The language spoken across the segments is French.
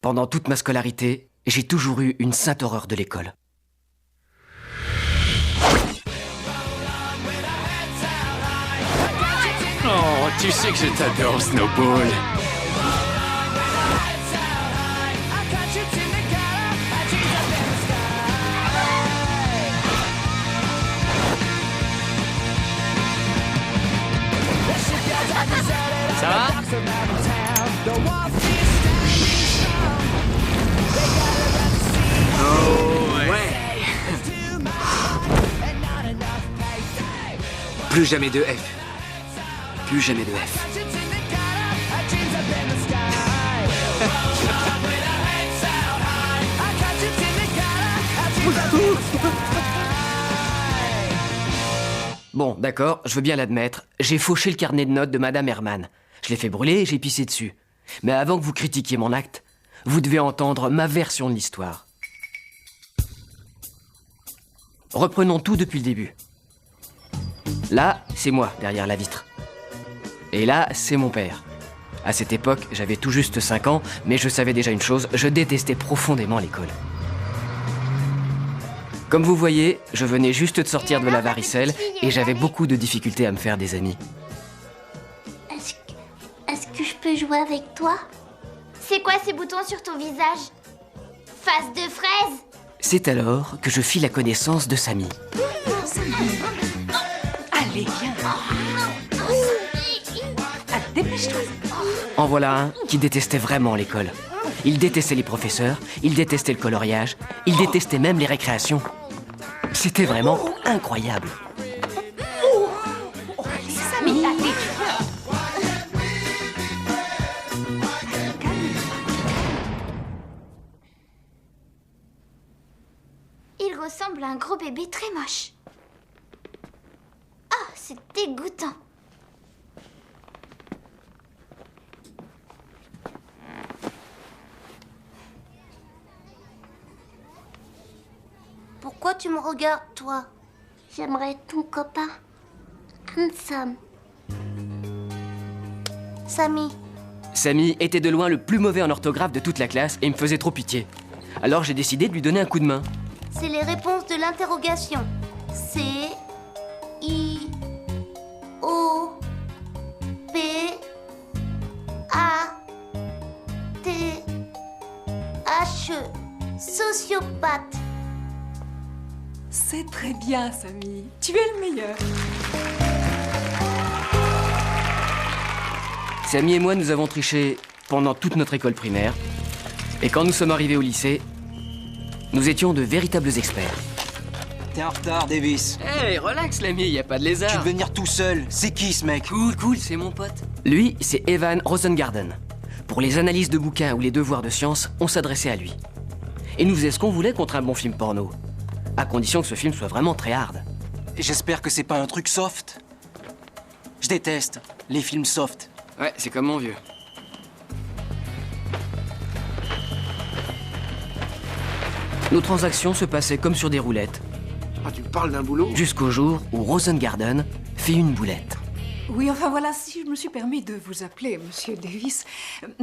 Pendant toute ma scolarité, j'ai toujours eu une sainte horreur de l'école. Oh, tu sais que je t'adore, Snowball. Ça va? Oh, ouais. Plus jamais de F. Plus jamais de F. Bon, d'accord, je veux bien l'admettre. J'ai fauché le carnet de notes de Madame Herman. Je l'ai fait brûler et j'ai pissé dessus. Mais avant que vous critiquiez mon acte, vous devez entendre ma version de l'histoire. Reprenons tout depuis le début. Là, c'est moi, derrière la vitre. Et là, c'est mon père. À cette époque, j'avais tout juste 5 ans, mais je savais déjà une chose, je détestais profondément l'école. Comme vous voyez, je venais juste de sortir de la varicelle et j'avais beaucoup de difficultés à me faire des amis. Est-ce que je peux jouer avec toi? C'est quoi ces boutons sur ton visage? Face de fraise? C'est alors que je fis la connaissance de Samy. Allez, viens. Allez, dépêche-toi. En voilà un qui détestait vraiment l'école. Il détestait les professeurs, il détestait le coloriage, il détestait même les récréations. C'était vraiment incroyable. Samy, allez. Il ressemble à un gros bébé très moche. Oh, c'est dégoûtant. Pourquoi tu me regardes, toi? J'aimerais être ton copain. Handsome. Samy. Samy était de loin le plus mauvais en orthographe de toute la classe et me faisait trop pitié. Alors j'ai décidé de lui donner un coup de main. C'est les réponses de l'interrogation. C, I, O, P, A, T, H, E. Sociopathe. C'est très bien, Samy. Tu es le meilleur. Samy et moi, nous avons triché pendant toute notre école primaire. Et quand nous sommes arrivés au lycée, nous étions de véritables experts. T'es en retard, Davis. Hey, relax l'ami, y a pas de lézard. Tu veux venir tout seul. C'est qui, ce mec? Cool, c'est mon pote. Lui, c'est Evan Rosengarten. Pour les analyses de bouquins ou les devoirs de sciences, on s'adressait à lui. Et nous faisions ce qu'on voulait contre un bon film porno. À condition que ce film soit vraiment très hard. J'espère que c'est pas un truc soft. Je déteste les films soft. Ouais, c'est comme mon vieux. Nos transactions se passaient comme sur des roulettes. Ah, tu me parles d'un boulot? Jusqu'au jour où Rosengarten fit une boulette. Oui, enfin voilà, si je me suis permis de vous appeler Monsieur Davis,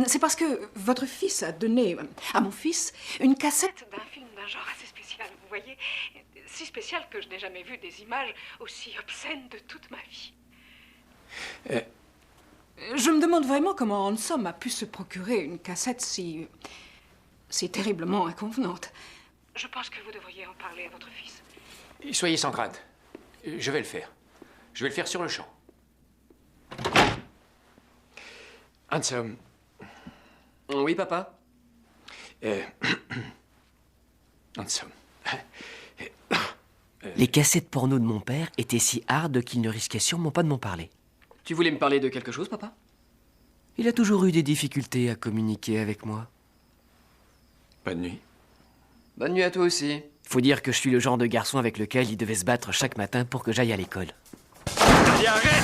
c'est parce que votre fils a donné à mon fils une cassette d'un film d'un genre assez spécial, vous voyez, si spécial que je n'ai jamais vu des images aussi obscènes de toute ma vie. Je me demande vraiment comment Handsome a pu se procurer une cassette si terriblement inconvenante. Je pense que vous devriez en parler à votre fils. Soyez sans crainte. Je vais le faire. Je vais le faire sur le champ. Handsome. Oui, papa? Handsome. Les cassettes porno de mon père étaient si hardes qu'il ne risquait sûrement pas de m'en parler. Tu voulais me parler de quelque chose, papa? Il a toujours eu des difficultés à communiquer avec moi. Bonne nuit. Bonne nuit à toi aussi. Faut dire que je suis le genre de garçon avec lequel il devait se battre chaque matin pour que j'aille à l'école. Allez, arrête!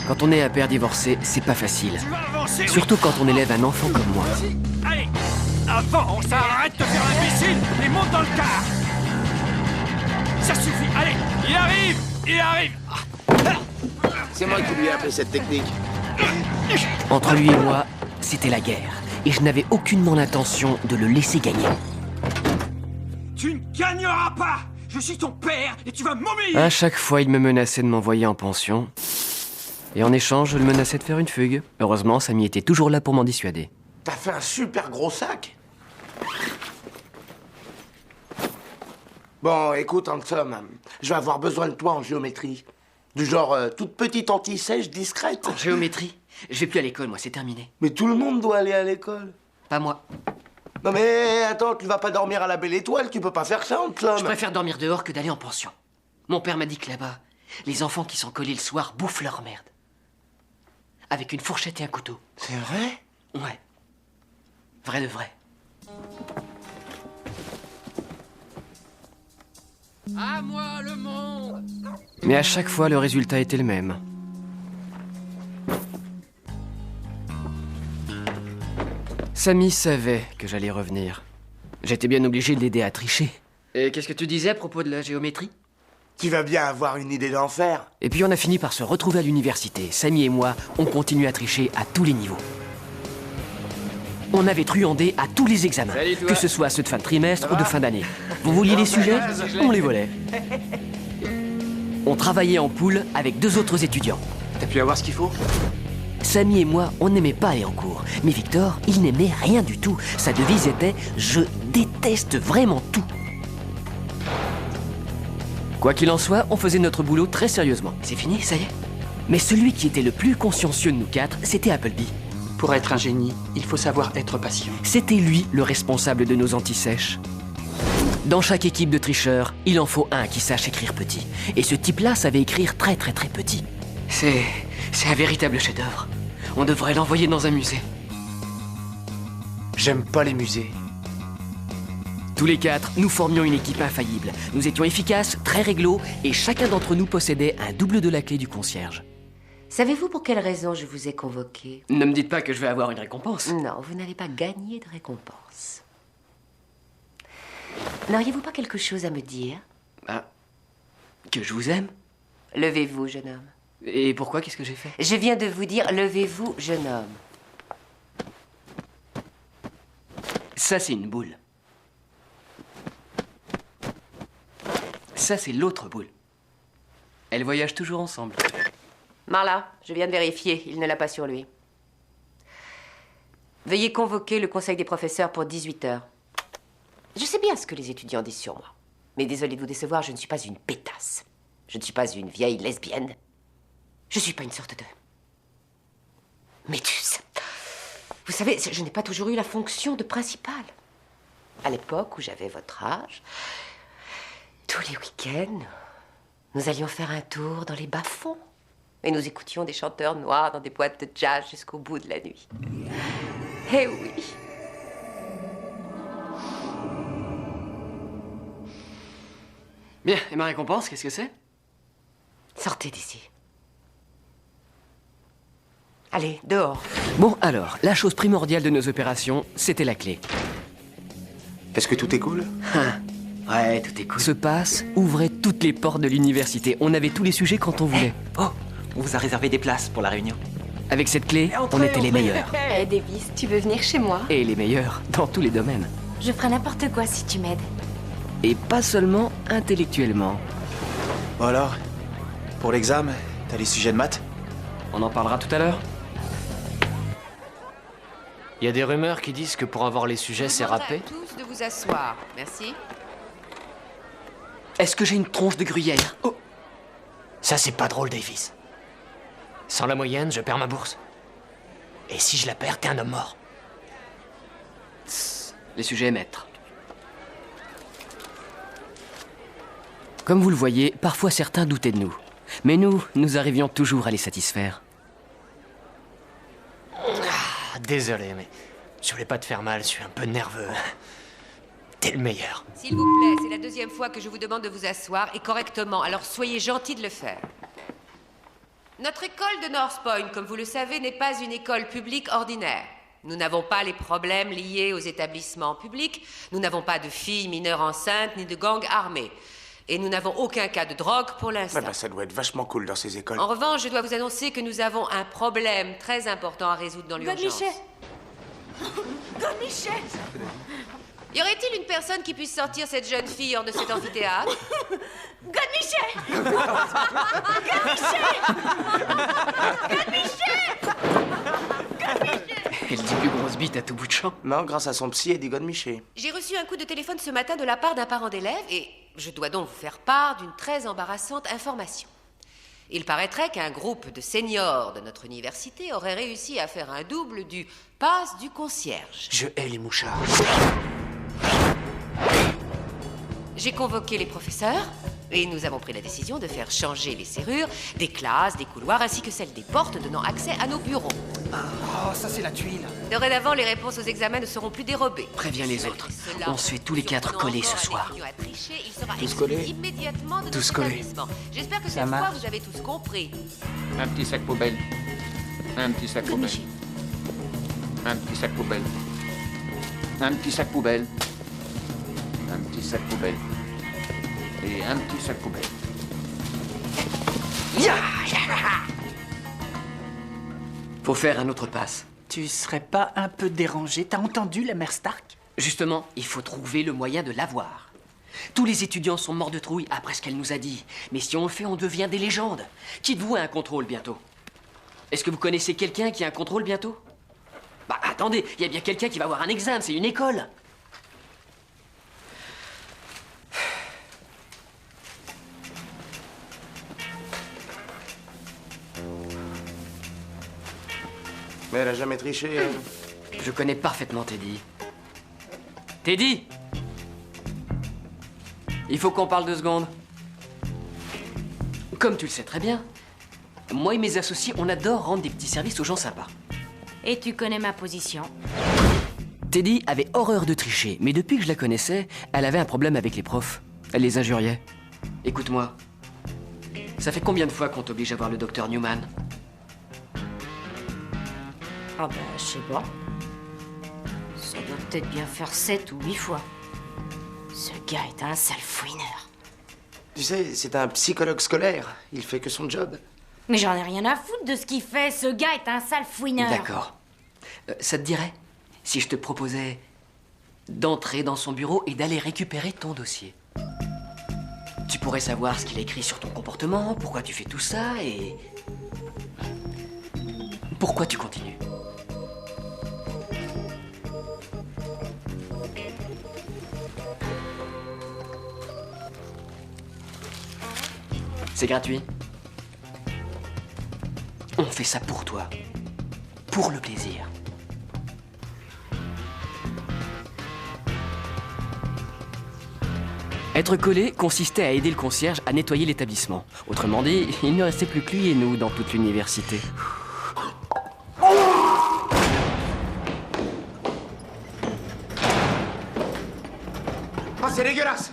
Quand on est un père divorcé, c'est pas facile. Tu vas avancer! Surtout quand on élève un enfant comme moi. Allez! Avance! Arrête de faire l'imbécile et monte dans le car! Ça suffit! Allez! Il arrive! Il arrive! C'est moi qui lui ai appris cette technique. Entre lui et moi, c'était la guerre. Et je n'avais aucunement l'intention de le laisser gagner. Tu ne gagneras pas! Je suis ton père et tu vas m'humilier! À chaque fois, il me menaçait de m'envoyer en pension. Et en échange, je le menaçais de faire une fugue. Heureusement, Samy était toujours là pour m'en dissuader. T'as fait un super gros sac. Bon, écoute, Handsome, je vais avoir besoin de toi en géométrie. Du genre toute petite anti-sèche discrète. En géométrie? Je vais plus à l'école, moi, c'est terminé. Mais tout le monde doit aller à l'école. Pas moi. Non mais attends, tu vas pas dormir à la Belle Étoile, tu peux pas faire ça, Handsome. Je préfère dormir dehors que d'aller en pension. Mon père m'a dit que là-bas, les enfants qui sont collés le soir bouffent leur merde. Avec une fourchette et un couteau. C'est vrai? Ouais. Vrai de vrai. À moi le monde! Mais à chaque fois, le résultat était le même. Samy savait que j'allais revenir. J'étais bien obligé de l'aider à tricher. Et qu'est-ce que tu disais à propos de la géométrie? Tu vas bien avoir une idée d'en faire. Et puis on a fini par se retrouver à l'université. Samy et moi, on continue à tricher à tous les niveaux. On avait truandé à tous les examens, Salut, toi. que ce soit ceux de fin de trimestre ou de fin d'année. Vous vouliez les sujets? On les volait. On travaillait en poule avec 2 autres étudiants. T'as pu avoir ce qu'il faut? Samy et moi, on n'aimait pas aller en cours. Mais Victor, il n'aimait rien du tout. Sa devise était « Je déteste vraiment tout ». Quoi qu'il en soit, on faisait notre boulot très sérieusement. C'est fini, ça y est? Mais celui qui était le plus consciencieux de nous 4, c'était Appleby. Pour être un génie, il faut savoir être patient. C'était lui le responsable de nos antisèches. Dans chaque équipe de tricheurs, il en faut un qui sache écrire petit. Et ce type-là savait écrire très très très petit. C'est un véritable chef-d'œuvre. On devrait l'envoyer dans un musée. J'aime pas les musées. Tous les 4, nous formions une équipe infaillible. Nous étions efficaces, très réglo, et chacun d'entre nous possédait un double de la clé du concierge. Savez-vous pour quelle raison je vous ai convoqué? Ne me dites pas que je vais avoir une récompense. Non, vous n'allez pas gagner de récompense. N'auriez-vous pas quelque chose à me dire? Ah, que je vous aime? Levez-vous, jeune homme. Et pourquoi? Qu'est-ce que j'ai fait? Je viens de vous dire, levez-vous, jeune homme. Ça, c'est une boule. Ça, c'est l'autre boule. Elles voyagent toujours ensemble. Marla, je viens de vérifier, il ne l'a pas sur lui. Veuillez convoquer le conseil des professeurs pour 18 heures. Je sais bien ce que les étudiants disent sur moi. Mais désolé de vous décevoir, je ne suis pas une pétasse. Je ne suis pas une vieille lesbienne. Je ne suis pas une sorte de méduse. Vous savez, je n'ai pas toujours eu la fonction de principale. À l'époque où j'avais votre âge, tous les week-ends, nous allions faire un tour dans les bas-fonds. Et nous écoutions des chanteurs noirs dans des boîtes de jazz jusqu'au bout de la nuit. Eh oui. Bien, et ma récompense, qu'est-ce que c'est? Sortez d'ici. Allez, dehors. Bon, alors, la chose primordiale de nos opérations, c'était la clé. Est-ce que tout est cool? Ouais, tout est cool. Ce passe ouvrait toutes les portes de l'université. On avait tous les sujets quand on voulait. Oh, on vous a réservé des places pour la réunion. Avec cette clé, on était les meilleurs. Hé, Davis, tu veux venir chez moi? Et les meilleurs dans tous les domaines. Je ferai n'importe quoi si tu m'aides. Et pas seulement intellectuellement. Bon alors, pour l'examen, t'as les sujets de maths? On en parlera tout à l'heure. Il y a des rumeurs qui disent que pour avoir les sujets, c'est râpé. Tous de vous asseoir. Merci. Est-ce que j'ai une tronche de gruyère? Oh. Ça, c'est pas drôle, Davis. Sans la moyenne, je perds ma bourse. Et si je la perds, t'es un homme mort. Les sujets maîtres. Comme vous le voyez, parfois certains doutaient de nous. Mais nous arrivions toujours à les satisfaire. Ah, désolé, mais je voulais pas te faire mal, je suis un peu nerveux. T'es le meilleur. S'il vous plaît, c'est la deuxième fois que je vous demande de vous asseoir, et correctement, alors soyez gentil de le faire. Notre école de North Point, comme vous le savez, n'est pas une école publique ordinaire. Nous n'avons pas les problèmes liés aux établissements publics, nous n'avons pas de filles mineures enceintes, ni de gangs armés. Et nous n'avons aucun cas de drogue pour l'instant. Ça doit être vachement cool dans ces écoles. En revanche, je dois vous annoncer que nous avons un problème très important à résoudre dans l'urgence. Godmichet, Godmichet! Y aurait-il une personne qui puisse sortir cette jeune fille hors de cet amphithéâtre? Godmichet! Elle dit plus grosse bite à tout bout de champ. Non, grâce à son psy et des Godmichet. J'ai reçu un coup de téléphone ce matin de la part d'un parent d'élève et je dois donc vous faire part d'une très embarrassante information. Il paraîtrait qu'un groupe de seniors de notre université aurait réussi à faire un double du pass du concierge. Je hais les mouchards. J'ai convoqué les professeurs et nous avons pris la décision de faire changer les serrures des classes, des couloirs ainsi que celles des portes donnant accès à nos bureaux. Oh, ça c'est la tuile. Dorénavant, les réponses aux examens ne seront plus dérobées. Préviens les autres. On se fait tous les 4 coller ce soir. Tous collés. Immédiatement de Tous notre collés. établissement. J'espère que Ça cette fois, marche. vous avez tous compris. Un petit sac poubelle. Un petit sac poubelle. Un petit sac poubelle. Un petit sac poubelle. Un petit sac poubelle. Et un petit sac poubelle. Faut faire un autre pass. Tu serais pas un peu dérangé? T'as entendu la mère Stark? Justement, il faut trouver le moyen de l'avoir. Tous les étudiants sont morts de trouille après ce qu'elle nous a dit. Mais si on le fait, on devient des légendes. Quitte-vous à un contrôle bientôt. Est-ce que vous connaissez quelqu'un qui a un contrôle bientôt? Bah attendez, il y a bien quelqu'un qui va avoir un examen, c'est une école. Mais elle a jamais triché. Je connais parfaitement Teddy. Teddy! Il faut qu'on parle 2 secondes. Comme tu le sais très bien, moi et mes associés, on adore rendre des petits services aux gens sympas. Et tu connais ma position. Teddy avait horreur de tricher, mais depuis que je la connaissais, elle avait un problème avec les profs. Elle les injuriait. Écoute-moi, ça fait combien de fois qu'on t'oblige à voir le docteur Newman? Ah bah, je sais pas. Ça doit peut-être bien faire 7 ou 8 fois. Ce gars est un sale fouineur. Tu sais, c'est un psychologue scolaire. Il fait que son job. Mais j'en ai rien à foutre de ce qu'il fait. Ce gars est un sale fouineur. D'accord. Ça te dirait si je te proposais d'entrer dans son bureau et d'aller récupérer ton dossier? Tu pourrais savoir ce qu'il a écrit sur ton comportement, pourquoi tu fais tout ça et... pourquoi tu continues. C'est gratuit. On fait ça pour toi. Pour le plaisir. Être collé consistait à aider le concierge à nettoyer l'établissement. Autrement dit, il ne restait plus que lui et nous dans toute l'université. Ah, c'est dégueulasse!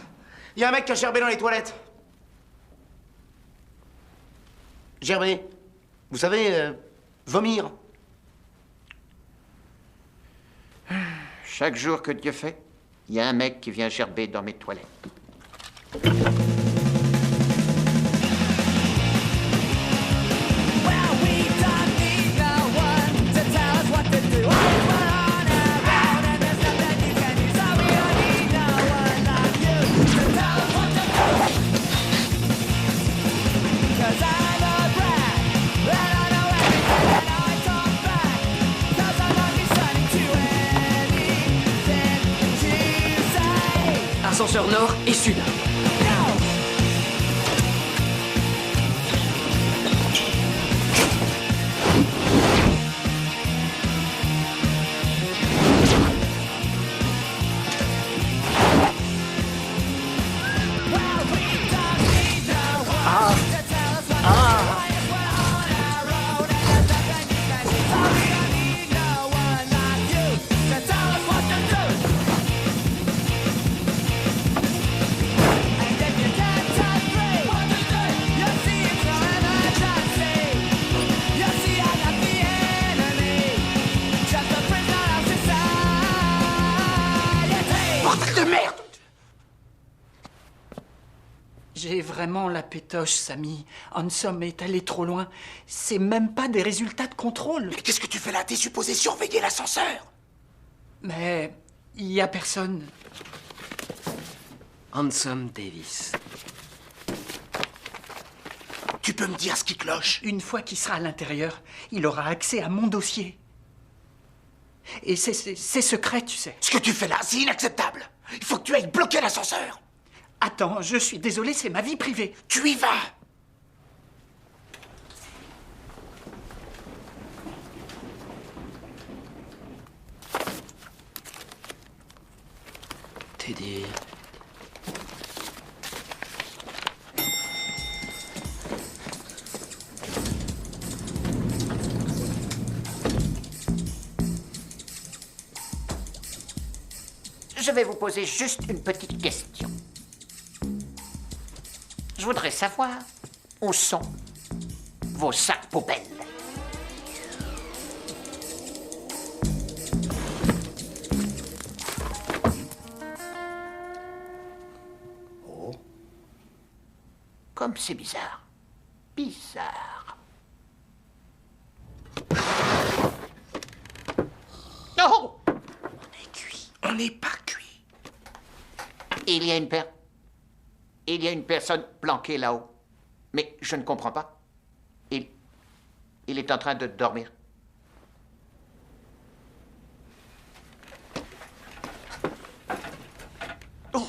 Il y a un mec qui a gerbé dans les toilettes. Gerber. Vous savez, vomir. Chaque jour que Dieu fait, il y a un mec qui vient gerber dans mes toilettes. Ascenseur nord et sud. J'ai vraiment la pétoche, Samy. Hansom est allé trop loin. C'est même pas des résultats de contrôle. Mais qu'est-ce que tu fais là? T'es supposé surveiller l'ascenseur. Mais il y a personne. Ransom Davis. Tu peux me dire ce qui cloche? Une fois qu'il sera à l'intérieur, il aura accès à mon dossier. Et c'est secret, tu sais. Ce que tu fais là, c'est inacceptable. Il faut que tu ailles bloquer l'ascenseur. Attends, je suis désolé, c'est ma vie privée. Tu y vas. Teddy. Je vais vous poser juste une petite question. Je voudrais savoir où sont vos sacs poubelles. Oh. Comme c'est bizarre. Bizarre. Oh! On n'est pas cuit. Il y a une personne planquée là-haut. Mais je ne comprends pas. Il est en train de dormir. Oh.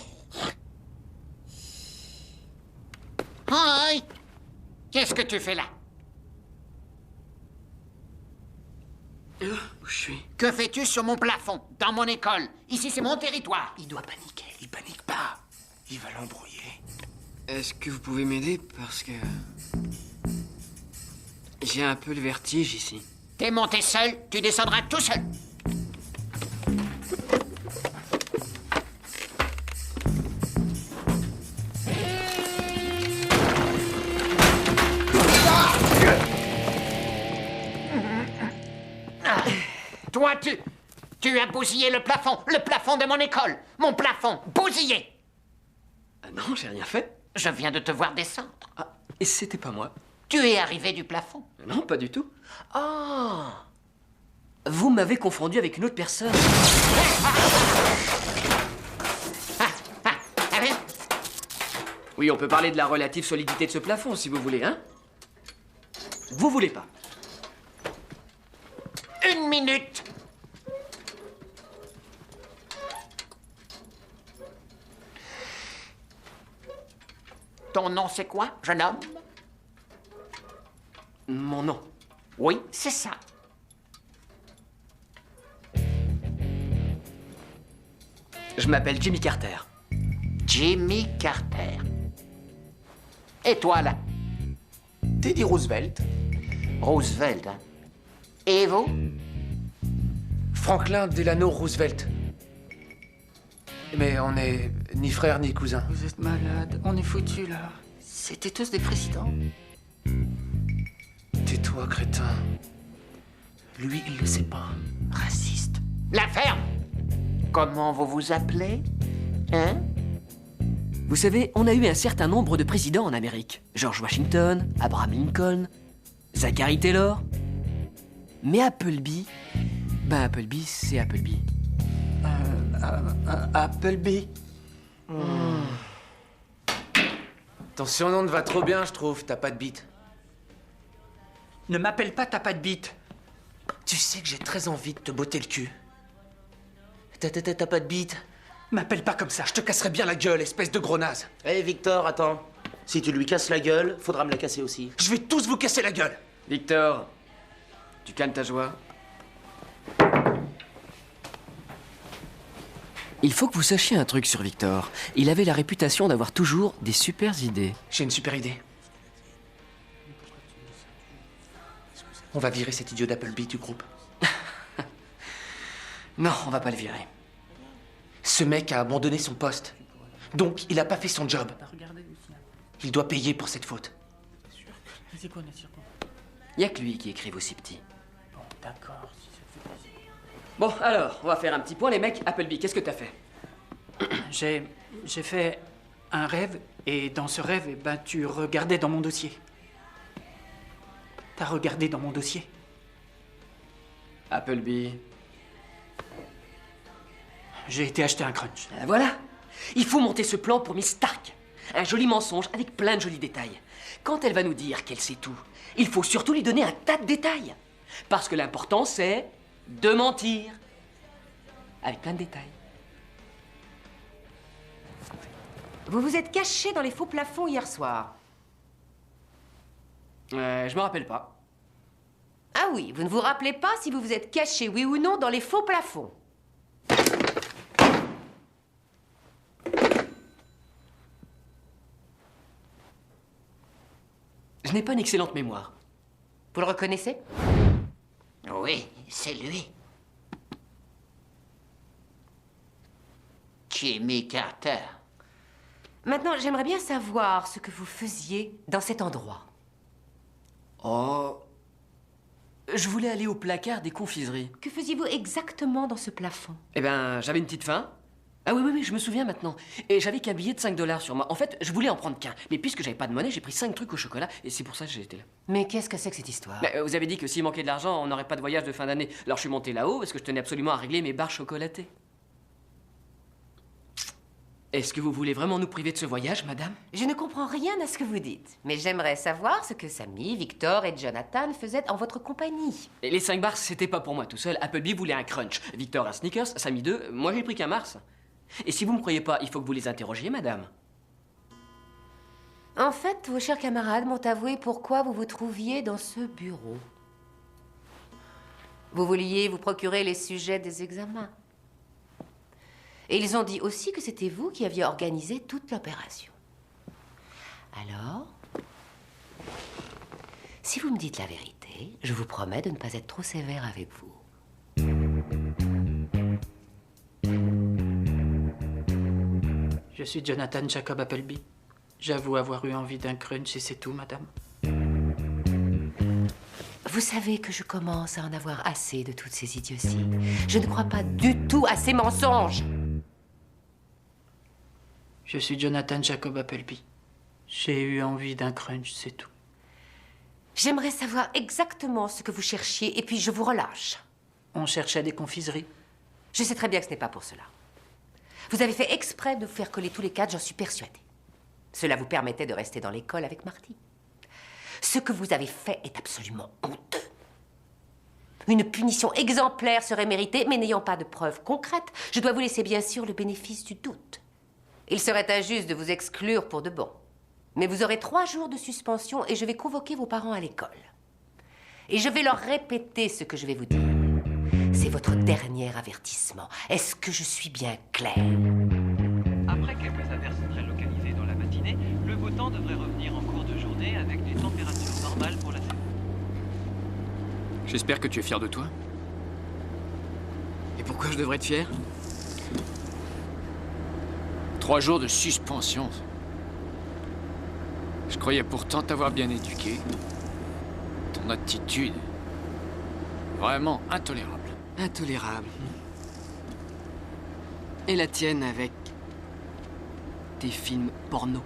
Hi! Qu'est-ce que tu fais là? Où je suis? Que fais-tu sur mon plafond, dans mon école? Ici, c'est mon territoire. Il doit paniquer. Il panique pas. Il va l'embrouiller. Est-ce que vous pouvez m'aider? Parce que... j'ai un peu le vertige ici. T'es monté seul, tu descendras tout seul. Toi, tu as bousillé le plafond de mon école, mon plafond, bousillé. Non, j'ai rien fait. Je viens de te voir descendre. Ah, et c'était pas moi. Tu es arrivé du plafond. Non, pas du tout. Ah! Vous m'avez confondu avec une autre personne. Oui, on peut parler de la relative solidité de ce plafond, si vous voulez, hein? Vous voulez pas? Une minute. Ton nom, c'est quoi, jeune homme? Mon nom. Oui, c'est ça. Je m'appelle Jimmy Carter. Jimmy Carter. Et toi, là? Teddy Roosevelt. Roosevelt, hein? Et vous? Franklin Delano Roosevelt. Mais on n'est ni frère ni cousin. Vous êtes malade, on est foutus là. C'était tous des présidents. Tais-toi, crétin. Lui, il le sait pas. Raciste. La ferme! Comment vous vous appelez? Hein? Vous savez, on a eu un certain nombre de présidents en Amérique. George Washington, Abraham Lincoln, Zachary Taylor. Mais Appleby... ben Appleby, c'est Appleby. Appleby. Ton surnom te va trop bien, je trouve. T'as pas de bite. Ne m'appelle pas, t'as pas de bite. Tu sais que j'ai très envie de te botter le cul. T'as pas de bite? M'appelle pas comme ça. Je te casserai bien la gueule, espèce de gros naze. Hé, Victor, attends. Si tu lui casses la gueule, faudra me la casser aussi. Je vais tous vous casser la gueule. Victor, tu calmes ta joie. Il faut que vous sachiez un truc sur Victor. Il avait la réputation d'avoir toujours des super idées. J'ai une super idée. On va virer cet idiot d'Appleby du groupe. Non, on va pas le virer. Ce mec a abandonné son poste. Donc, il a pas fait son job. Il doit payer pour cette faute. Y a que lui qui écrive aussi petit. Bon, d'accord, si ça te fait plaisir. Bon, alors, on va faire un petit point, les mecs. Appleby, qu'est-ce que t'as fait? J'ai fait un rêve, et dans ce rêve, eh ben, tu regardais dans mon dossier. T'as regardé dans mon dossier. Appleby. J'ai été acheter un crunch. Voilà. Il faut monter ce plan pour Miss Stark. Un joli mensonge avec plein de jolis détails. Quand elle va nous dire qu'elle sait tout, il faut surtout lui donner un tas de détails. Parce que l'important, c'est de mentir. Avec plein de détails. Vous vous êtes caché dans les faux plafonds hier soir. Je me rappelle pas. Ah oui, vous ne vous rappelez pas si vous vous êtes caché, oui ou non, dans les faux plafonds. Je n'ai pas une excellente mémoire. Vous le reconnaissez? Oui, c'est lui. Jimmy Carter. Maintenant, j'aimerais bien savoir ce que vous faisiez dans cet endroit. Oh... Je voulais aller au placard des confiseries. Que faisiez-vous exactement dans ce plafond? Eh ben, j'avais une petite faim. Ah oui, je me souviens maintenant. Et j'avais qu'un billet de 5 $ sur moi. En fait, je voulais en prendre qu'un. Mais puisque j'avais pas de monnaie, j'ai pris 5 trucs au chocolat. Et c'est pour ça que j'ai été là. Mais qu'est-ce que c'est que cette histoire? Vous avez dit que s'il manquait de l'argent, on n'aurait pas de voyage de fin d'année. Alors je suis monté là-haut parce que je tenais absolument à régler mes barres chocolatées. Est-ce que vous voulez vraiment nous priver de ce voyage, madame? Je ne comprends rien à ce que vous dites. Mais j'aimerais savoir ce que Sammy, Victor et Jonathan faisaient en votre compagnie. Et les 5 bars, c'était pas pour moi tout seul. Appleby voulait un crunch. Victor un Snickers, Sammy 2. Moi, j'ai pris qu'un Mars. Et si vous me croyez pas, il faut que vous les interrogiez, madame. En fait, vos chers camarades m'ont avoué pourquoi vous vous trouviez dans ce bureau. Vous vouliez vous procurer les sujets des examens. Et ils ont dit aussi que c'était vous qui aviez organisé toute l'opération. Alors, si vous me dites la vérité, je vous promets de ne pas être trop sévère avec vous. Je suis Jonathan Jacob Appleby. J'avoue avoir eu envie d'un crunch et c'est tout, madame. Vous savez que je commence à en avoir assez de toutes ces idioties. Je ne crois pas du tout à ces mensonges. Je suis Jonathan Jacob Appleby. J'ai eu envie d'un crunch, c'est tout. J'aimerais savoir exactement ce que vous cherchiez et puis je vous relâche. On cherchait des confiseries. Je sais très bien que ce n'est pas pour cela. Vous avez fait exprès de vous faire coller tous les 4, j'en suis persuadée. Cela vous permettait de rester dans l'école avec Marty. Ce que vous avez fait est absolument honteux. Une punition exemplaire serait méritée, mais n'ayant pas de preuves concrètes, je dois vous laisser bien sûr le bénéfice du doute. Il serait injuste de vous exclure pour de bon. Mais vous aurez 3 jours de suspension et je vais convoquer vos parents à l'école. Et je vais leur répéter ce que je vais vous dire. C'est votre dernier avertissement. Est-ce que je suis bien claire? Après quelques averses très localisées dans la matinée, le beau temps devrait revenir en cours de journée avec des températures normales pour la saison. J'espère que tu es fier de toi. Et pourquoi je devrais être fier? 3 jours de suspension. Je croyais pourtant t'avoir bien éduqué. Ton attitude, vraiment intolérable. Intolérable. Et la tienne avec tes films porno.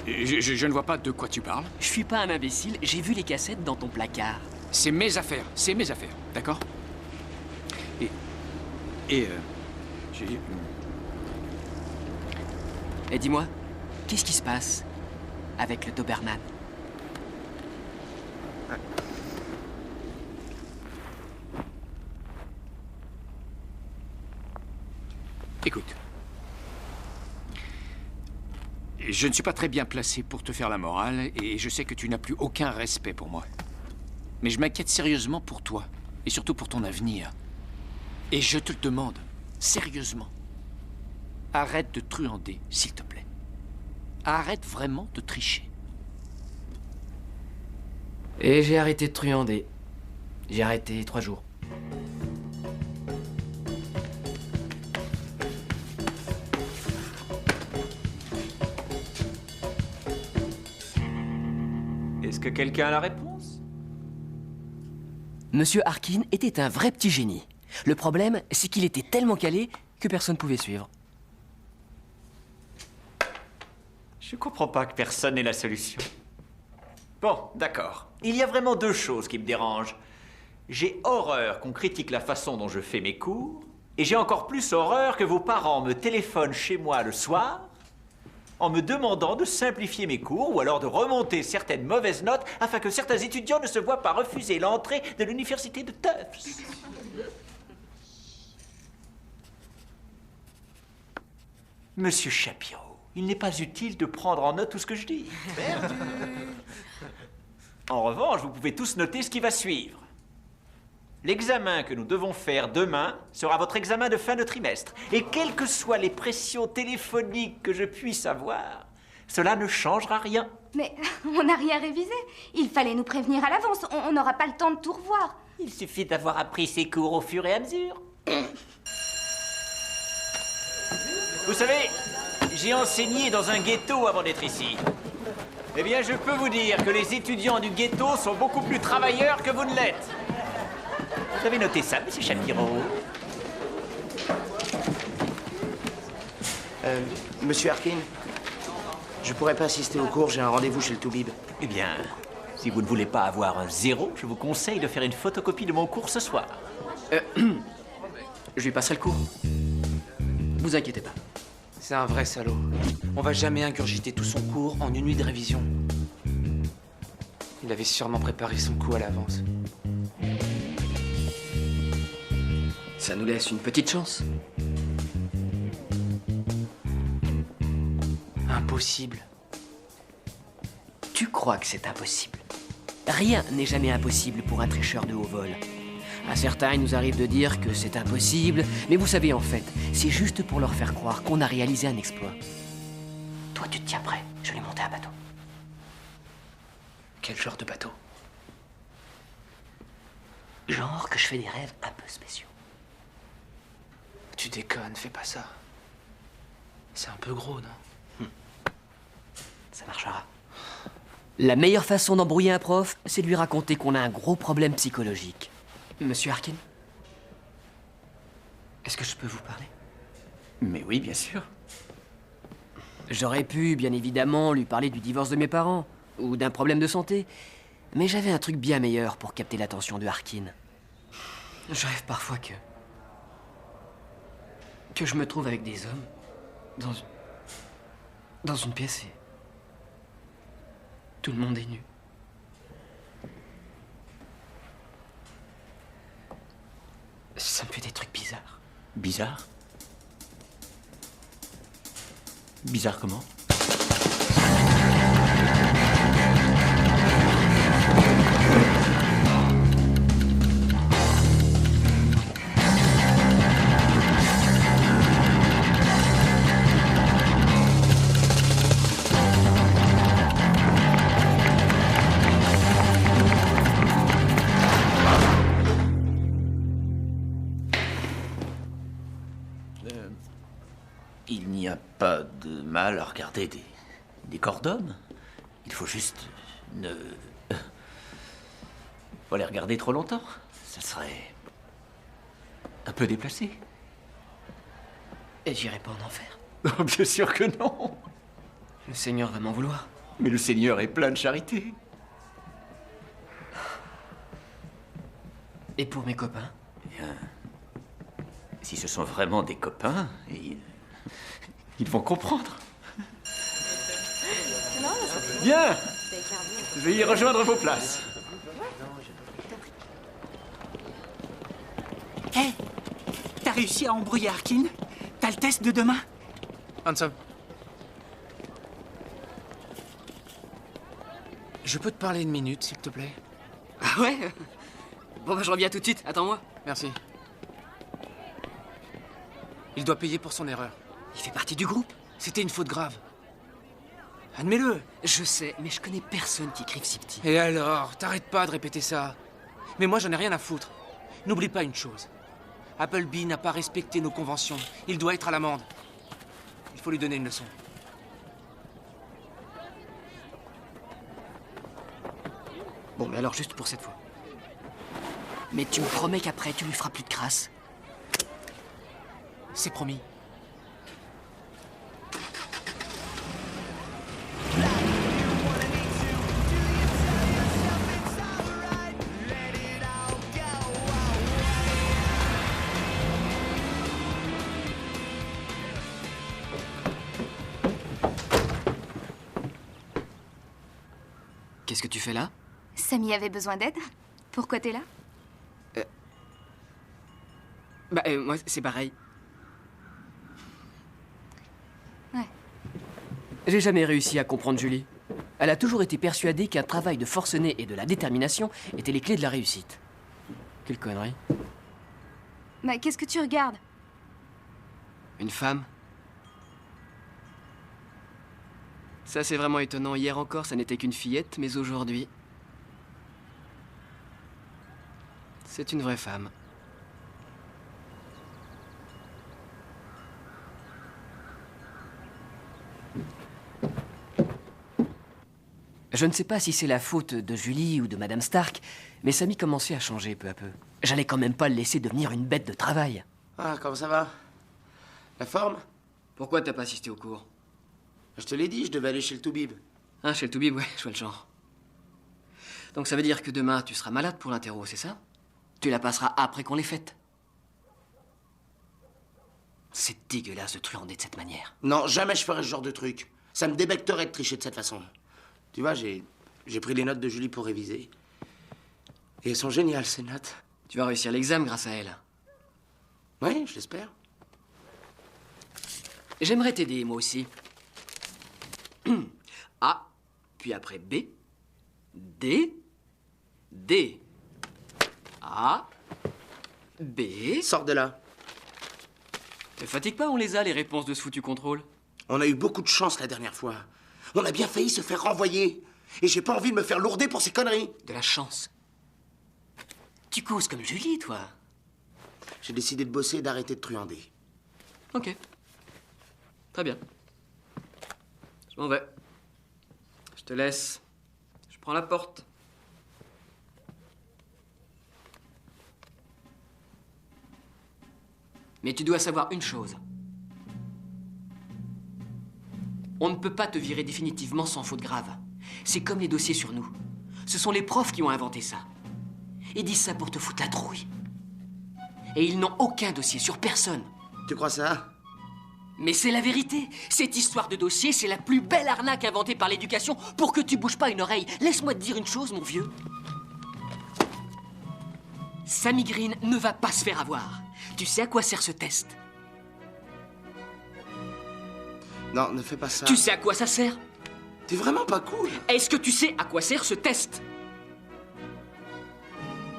Je ne vois pas de quoi tu parles. Je suis pas un imbécile, j'ai vu les cassettes dans ton placard. C'est mes affaires, d'accord? Et dis-moi, qu'est-ce qui se passe avec le Doberman? Écoute. Je ne suis pas très bien placé pour te faire la morale, et je sais que tu n'as plus aucun respect pour moi. Mais je m'inquiète sérieusement pour toi, et surtout pour ton avenir. Et je te le demande, sérieusement. Arrête de truander, s'il te plaît. Arrête vraiment de tricher. Et j'ai arrêté de truander. J'ai arrêté 3 jours. Est-ce que quelqu'un a la réponse? Monsieur Harkin était un vrai petit génie. Le problème, c'est qu'il était tellement calé que personne ne pouvait suivre. Je comprends pas que personne n'ait la solution. Bon, d'accord. Il y a vraiment 2 choses qui me dérangent. J'ai horreur qu'on critique la façon dont je fais mes cours, et j'ai encore plus horreur que vos parents me téléphonent chez moi le soir en me demandant de simplifier mes cours ou alors de remonter certaines mauvaises notes afin que certains étudiants ne se voient pas refuser l'entrée de l'université de Tufts. Monsieur Shapiro, il n'est pas utile de prendre en note tout ce que je dis. Perdu. En revanche, vous pouvez tous noter ce qui va suivre. L'examen que nous devons faire demain sera votre examen de fin de trimestre. Et quelles que soient les pressions téléphoniques que je puisse avoir, cela ne changera rien. Mais on n'a rien révisé. Il fallait nous prévenir à l'avance. On n'aura pas le temps de tout revoir. Il suffit d'avoir appris ces cours au fur et à mesure. Vous savez, j'ai enseigné dans un ghetto avant d'être ici. Eh bien, je peux vous dire que les étudiants du ghetto sont beaucoup plus travailleurs que vous ne l'êtes. Vous avez noté ça, monsieur Shapiro? Monsieur Harkin, je pourrais pas assister au cours, j'ai un rendez-vous chez le Toubib. Eh bien, si vous ne voulez pas avoir un 0, je vous conseille de faire une photocopie de mon cours ce soir. Je lui passerai le cours. Vous inquiétez pas. C'est un vrai salaud. On va jamais ingurgiter tout son cours en une nuit de révision. Il avait sûrement préparé son coup à l'avance. Ça nous laisse une petite chance. Impossible. Tu crois que c'est impossible? Rien n'est jamais impossible pour un tricheur de haut vol. À certains, il nous arrive de dire que c'est impossible, mais vous savez, en fait, c'est juste pour leur faire croire qu'on a réalisé un exploit. Toi, tu te tiens prêt, je vais monter un bateau. Quel genre de bateau? Genre que je fais des rêves un peu spéciaux. Tu déconnes, fais pas ça. C'est un peu gros, non? Ça marchera. La meilleure façon d'embrouiller un prof, c'est de lui raconter qu'on a un gros problème psychologique. Monsieur Harkin? Est-ce que je peux vous parler? Mais oui, bien sûr. J'aurais pu, bien évidemment, lui parler du divorce de mes parents, ou d'un problème de santé, mais j'avais un truc bien meilleur pour capter l'attention de Harkin. Je rêve parfois que je me trouve avec des hommes dans une pièce et tout le monde est nu. Ça me fait des trucs bizarres. Bizarre? Bizarre comment? Il n'y a pas de mal à regarder des corps d'hommes. Il faut juste ne... pas les regarder trop longtemps. Ça serait un peu déplacé. Et j'irai pas en enfer. Oh, bien sûr que non. Le Seigneur va m'en vouloir. Mais le Seigneur est plein de charité. Et pour mes copains? Bien. Si ce sont vraiment des copains, ils vont comprendre. Bien. Je vais y rejoindre vos places. Hé, t'as réussi à embrouiller Harkin? T'as le test de demain? Handsome. Je peux te parler une minute, s'il te plaît? Ah ouais? Bon bah je reviens tout de suite, attends-moi. Merci. Il doit payer pour son erreur. Il fait partie du groupe. C'était une faute grave. Admets-le. Je sais, mais je connais personne qui écrive si petit. Et alors? T'arrêtes pas de répéter ça. Mais moi, j'en ai rien à foutre. N'oublie pas une chose. Appleby n'a pas respecté nos conventions. Il doit être à l'amende. Il faut lui donner une leçon. Bon, mais alors juste pour cette fois. Mais tu me promets qu'après, tu lui feras plus de crasse. C'est promis. Qu'est-ce que tu fais là? Samy avait besoin d'aide. Pourquoi t'es là? Moi, c'est pareil. Ouais. J'ai jamais réussi à comprendre Julie. Elle a toujours été persuadée qu'un travail de forcené et de la détermination étaient les clés de la réussite. Quelle connerie. Bah, qu'est-ce que tu regardes? Une femme? Ça, c'est vraiment étonnant. Hier encore, ça n'était qu'une fillette, mais aujourd'hui... c'est une vraie femme. Je ne sais pas si c'est la faute de Julie ou de Madame Stark, mais Samy commençait à changer peu à peu. J'allais quand même pas le laisser devenir une bête de travail. Ah, comment ça va? La forme? Pourquoi t'as pas assisté au cours? Je te l'ai dit, je devais aller chez le Toubib. Ah, chez le Toubib, ouais, je vois le genre. Donc ça veut dire que demain, tu seras malade pour l'interro, c'est ça? Tu la passeras après qu'on l'ait faite. C'est dégueulasse de truander de cette manière. Non, jamais je ferai ce genre de truc. Ça me débecterait de tricher de cette façon. Tu vois, j'ai pris les notes de Julie pour réviser. Et elles sont géniales, ces notes. Tu vas réussir l'examen grâce à elle. Oui, je l'espère. J'aimerais t'aider, moi aussi. A, puis après B, D, D, A, B... Sors de là. Te fatigue pas, on les a, les réponses de ce foutu contrôle. On a eu beaucoup de chance la dernière fois. On a bien failli se faire renvoyer. Et j'ai pas envie de me faire lourder pour ces conneries. De la chance. Tu causes comme Julie, toi. J'ai décidé de bosser et d'arrêter de truander. Ok. Très bien. Je m'en vais. Je te laisse. Je prends la porte. Mais tu dois savoir une chose. On ne peut pas te virer définitivement sans faute grave. C'est comme les dossiers sur nous. Ce sont les profs qui ont inventé ça. Ils disent ça pour te foutre la trouille. Et ils n'ont aucun dossier sur personne. Tu crois ça? Mais c'est la vérité. Cette histoire de dossier, c'est la plus belle arnaque inventée par l'éducation pour que tu bouges pas une oreille. Laisse-moi te dire une chose, mon vieux. Samy Green ne va pas se faire avoir. Tu sais à quoi sert ce test? Non, ne fais pas ça. Tu sais à quoi ça sert? T'es vraiment pas cool. Est-ce que tu sais à quoi sert ce test?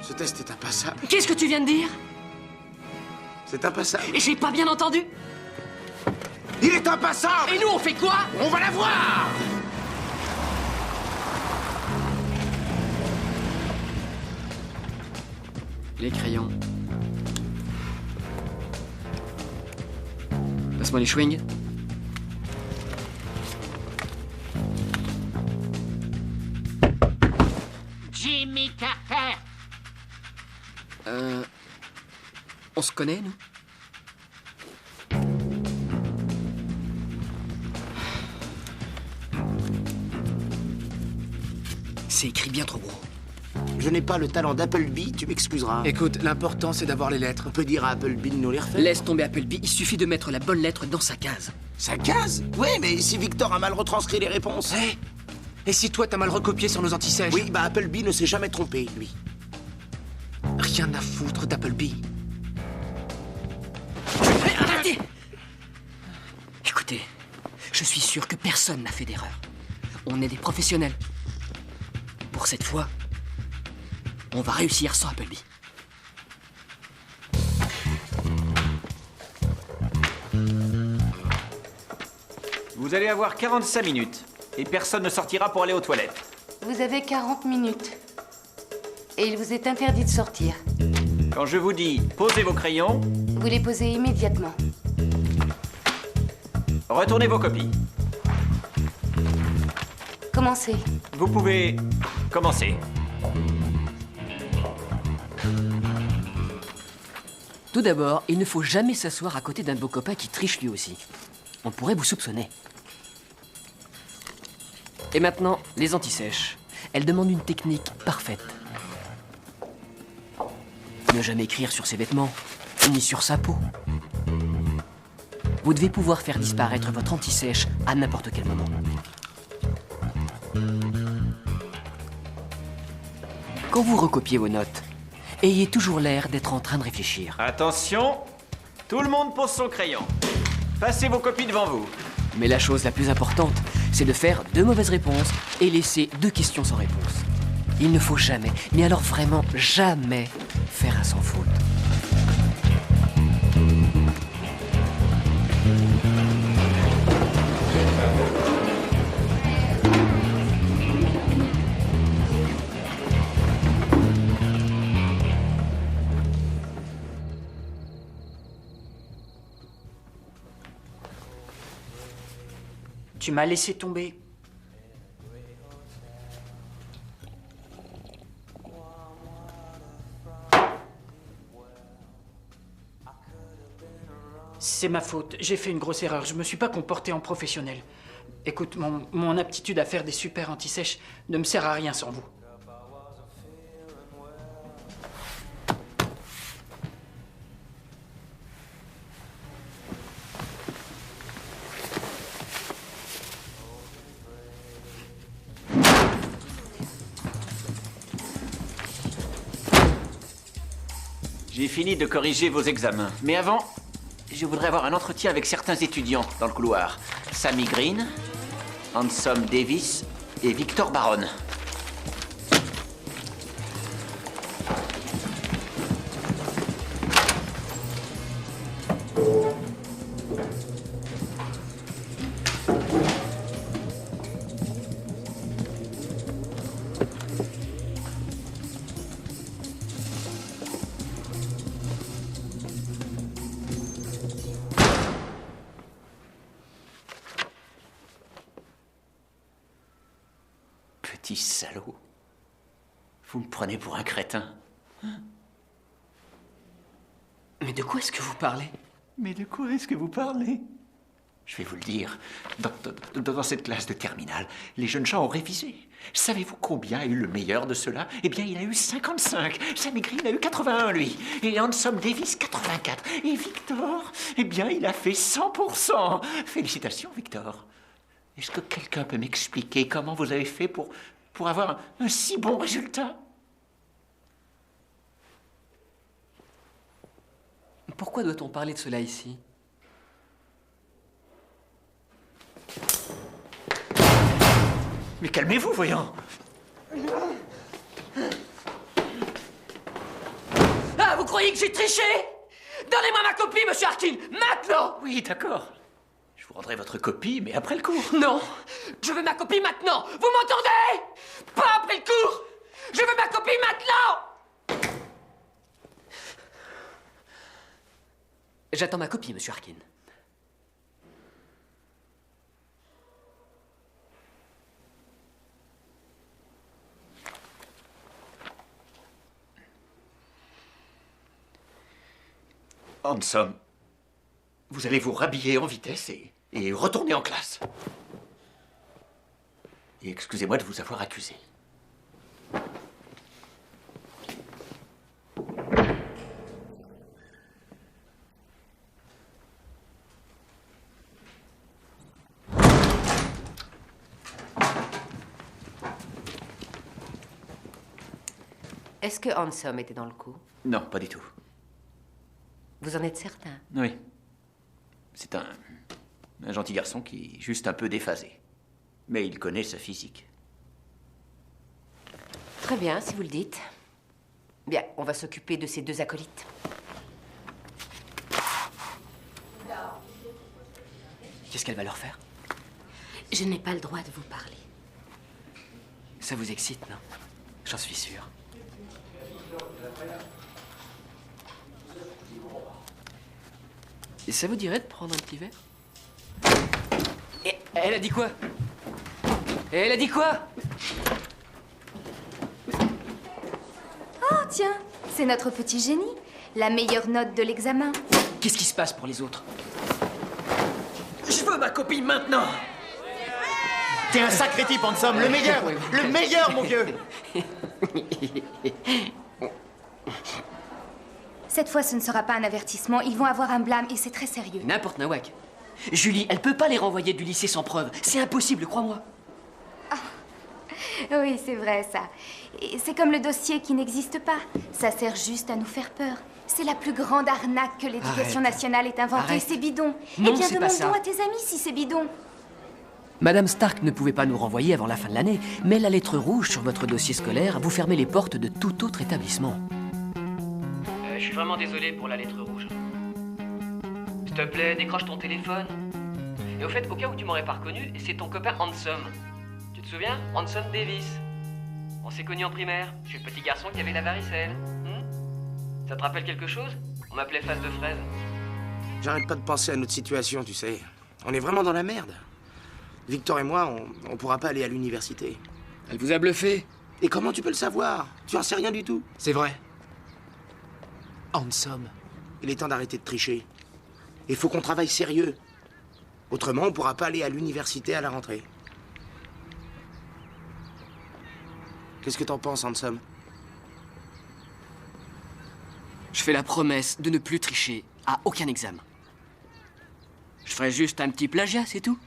Ce test est impassable. Qu'est-ce que tu viens de dire? C'est impassable. Et j'ai pas bien entendu? Il est impassable! Et nous, on fait quoi? On va la voir! Les crayons. Passe-moi les chewings. Jimmy Carter! On se connaît, nous? C'est écrit bien trop gros. Je n'ai pas le talent d'Appleby, tu m'excuseras. Écoute, l'important c'est d'avoir les lettres. On peut dire à Appleby de nous les refaire. Laisse tomber Appleby, il suffit de mettre la bonne lettre dans sa case. Sa case? Oui, mais si Victor a mal retranscrit les réponses. Hé! Et si toi t'as mal recopié sur nos antisèches? Oui, bah Appleby ne s'est jamais trompé, lui. Rien à foutre d'Appleby. Arrêtez! Écoutez, je suis sûr que personne n'a fait d'erreur. On est des professionnels. Pour cette fois, on va réussir sans Appleby. Vous allez avoir 45 minutes. Et personne ne sortira pour aller aux toilettes. Vous avez 40 minutes. Et il vous est interdit de sortir. Quand je vous dis posez vos crayons, Vous les posez immédiatement. retournez vos copies. Commencez. Vous pouvez commencer. Tout d'abord, il ne faut jamais s'asseoir à côté d'un de vos copains qui triche lui aussi. On pourrait vous soupçonner. Et maintenant, les antisèches. Elles demandent une technique parfaite. Ne jamais écrire sur ses vêtements, ni sur sa peau. Vous devez pouvoir faire disparaître votre antisèche à n'importe quel moment. Quand vous recopiez vos notes, ayez toujours l'air d'être en train de réfléchir. Attention, tout le monde pose son crayon. Passez vos copies devant vous. Mais la chose la plus importante, c'est de faire 2 mauvaises réponses et laisser 2 questions sans réponse. Il ne faut jamais, mais alors vraiment jamais, faire un sans faute. Tu m'as laissé tomber. C'est ma faute. J'ai fait une grosse erreur. Je me suis pas comporté en professionnel. Écoute, mon aptitude à faire des super anti-sèches ne me sert à rien sans vous. J'ai fini de corriger vos examens. Mais avant, je voudrais avoir un entretien avec certains étudiants dans le couloir. Sammy Green, Handsome Davis et Victor Baron. Petit salaud. Vous me prenez pour un crétin. Mais de quoi est-ce que vous parlez? Mais de quoi est-ce que vous parlez? Je vais vous le dire. Dans cette classe de terminale, les jeunes gens ont révisé. Savez-vous combien a eu le meilleur de ceux-là? Eh bien, il a eu 55. Sammy Green a eu 81, lui. Et Handsome Davis, 84. Et Victor, eh bien, il a fait 100%. Félicitations, Victor. Est-ce que quelqu'un peut m'expliquer comment vous avez fait pour avoir un si bon résultat? Pourquoi doit-on parler de cela ici? Mais calmez-vous, voyons. Ah, vous croyez que j'ai triché? Donnez-moi ma copie, monsieur Harkin, maintenant! Oui, d'accord. Je vous rendrai votre copie, mais après le cours. Non, je veux ma copie maintenant. Vous m'entendez? Pas après le cours. Je veux ma copie maintenant. J'attends ma copie, monsieur Harkin. Handsome, vous allez vous rhabiller en vitesse et retourner en classe. Et excusez-moi de vous avoir accusé. Est-ce que Handsome était dans le coup? Non, pas du tout. Vous en êtes certain? Oui. C'est un gentil garçon qui est juste un peu déphasé. Mais il connaît sa physique. Très bien, si vous le dites. Bien, on va s'occuper de ces 2 acolytes. Qu'est-ce qu'elle va leur faire? Je n'ai pas le droit de vous parler. Ça vous excite, non? J'en suis sûr. Et ça vous dirait de prendre un petit verre? Et elle a dit quoi? Elle a dit quoi? Oh, tiens, c'est notre petit génie. La meilleure note de l'examen. Qu'est-ce qui se passe pour les autres? Je veux ma copie maintenant! T'es un sacré type, Handsome, le meilleur! Le meilleur, mon vieux! Cette fois, ce ne sera pas un avertissement. Ils vont avoir un blâme et c'est très sérieux. N'importe, Nawak. Julie, elle peut pas les renvoyer du lycée sans preuve. C'est impossible, crois-moi. Oui, c'est vrai, ça. Et c'est comme le dossier qui n'existe pas. Ça sert juste à nous faire peur. C'est la plus grande arnaque que l'éducation nationale ait inventée. Arrête. C'est bidon. Non, eh bien, c'est pas ça. demande-donc à tes amis si c'est bidon. Madame Stark ne pouvait pas nous renvoyer avant la fin de l'année, mais la lettre rouge sur votre dossier scolaire vous fermait les portes de tout autre établissement. Je suis vraiment désolé pour la lettre rouge. S'il te plaît, décroche ton téléphone. Et au fait, au cas où tu m'aurais pas reconnu, c'est ton copain Handsome. Tu te souviens? Handsome Davis. On s'est connus en primaire. Je suis le petit garçon qui avait la varicelle. Ça te rappelle quelque chose? On m'appelait face de fraise. J'arrête pas de penser à notre situation, tu sais. On est vraiment dans la merde. Victor et moi, on pourra pas aller à l'université. Elle vous a bluffé? Et comment tu peux le savoir? Tu en sais rien du tout. C'est vrai. Handsome. Il est temps d'arrêter de tricher. Il faut qu'on travaille sérieux. Autrement, on pourra pas aller à l'université à la rentrée. Qu'est-ce que t'en penses, Handsome? Je fais la promesse de ne plus tricher à aucun examen. Je ferai juste un petit plagiat, c'est tout.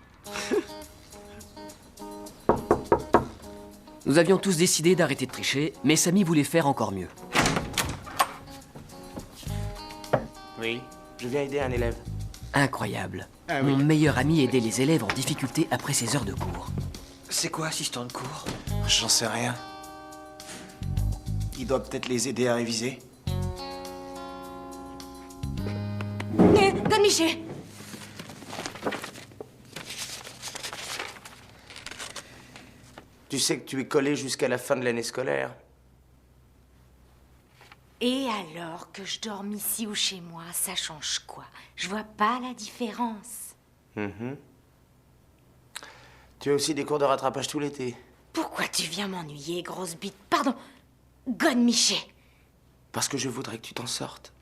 Nous avions tous décidé d'arrêter de tricher, mais Samy voulait faire encore mieux. Oui, je viens aider un élève. Incroyable. Ah oui. Mon meilleur ami aidait les élèves en difficulté après ses heures de cours. C'est quoi, assistant de cours? J'en sais rien. Il doit peut-être les aider à réviser. Donne Miché. Tu sais que tu es collé jusqu'à la fin de l'année scolaire. Et alors que je dorme ici ou chez moi, ça change quoi? Je vois pas la différence. Tu as aussi des cours de rattrapage tout l'été. Pourquoi tu viens m'ennuyer, grosse bite? Pardon, Gonne Miché. Parce que je voudrais que tu t'en sortes.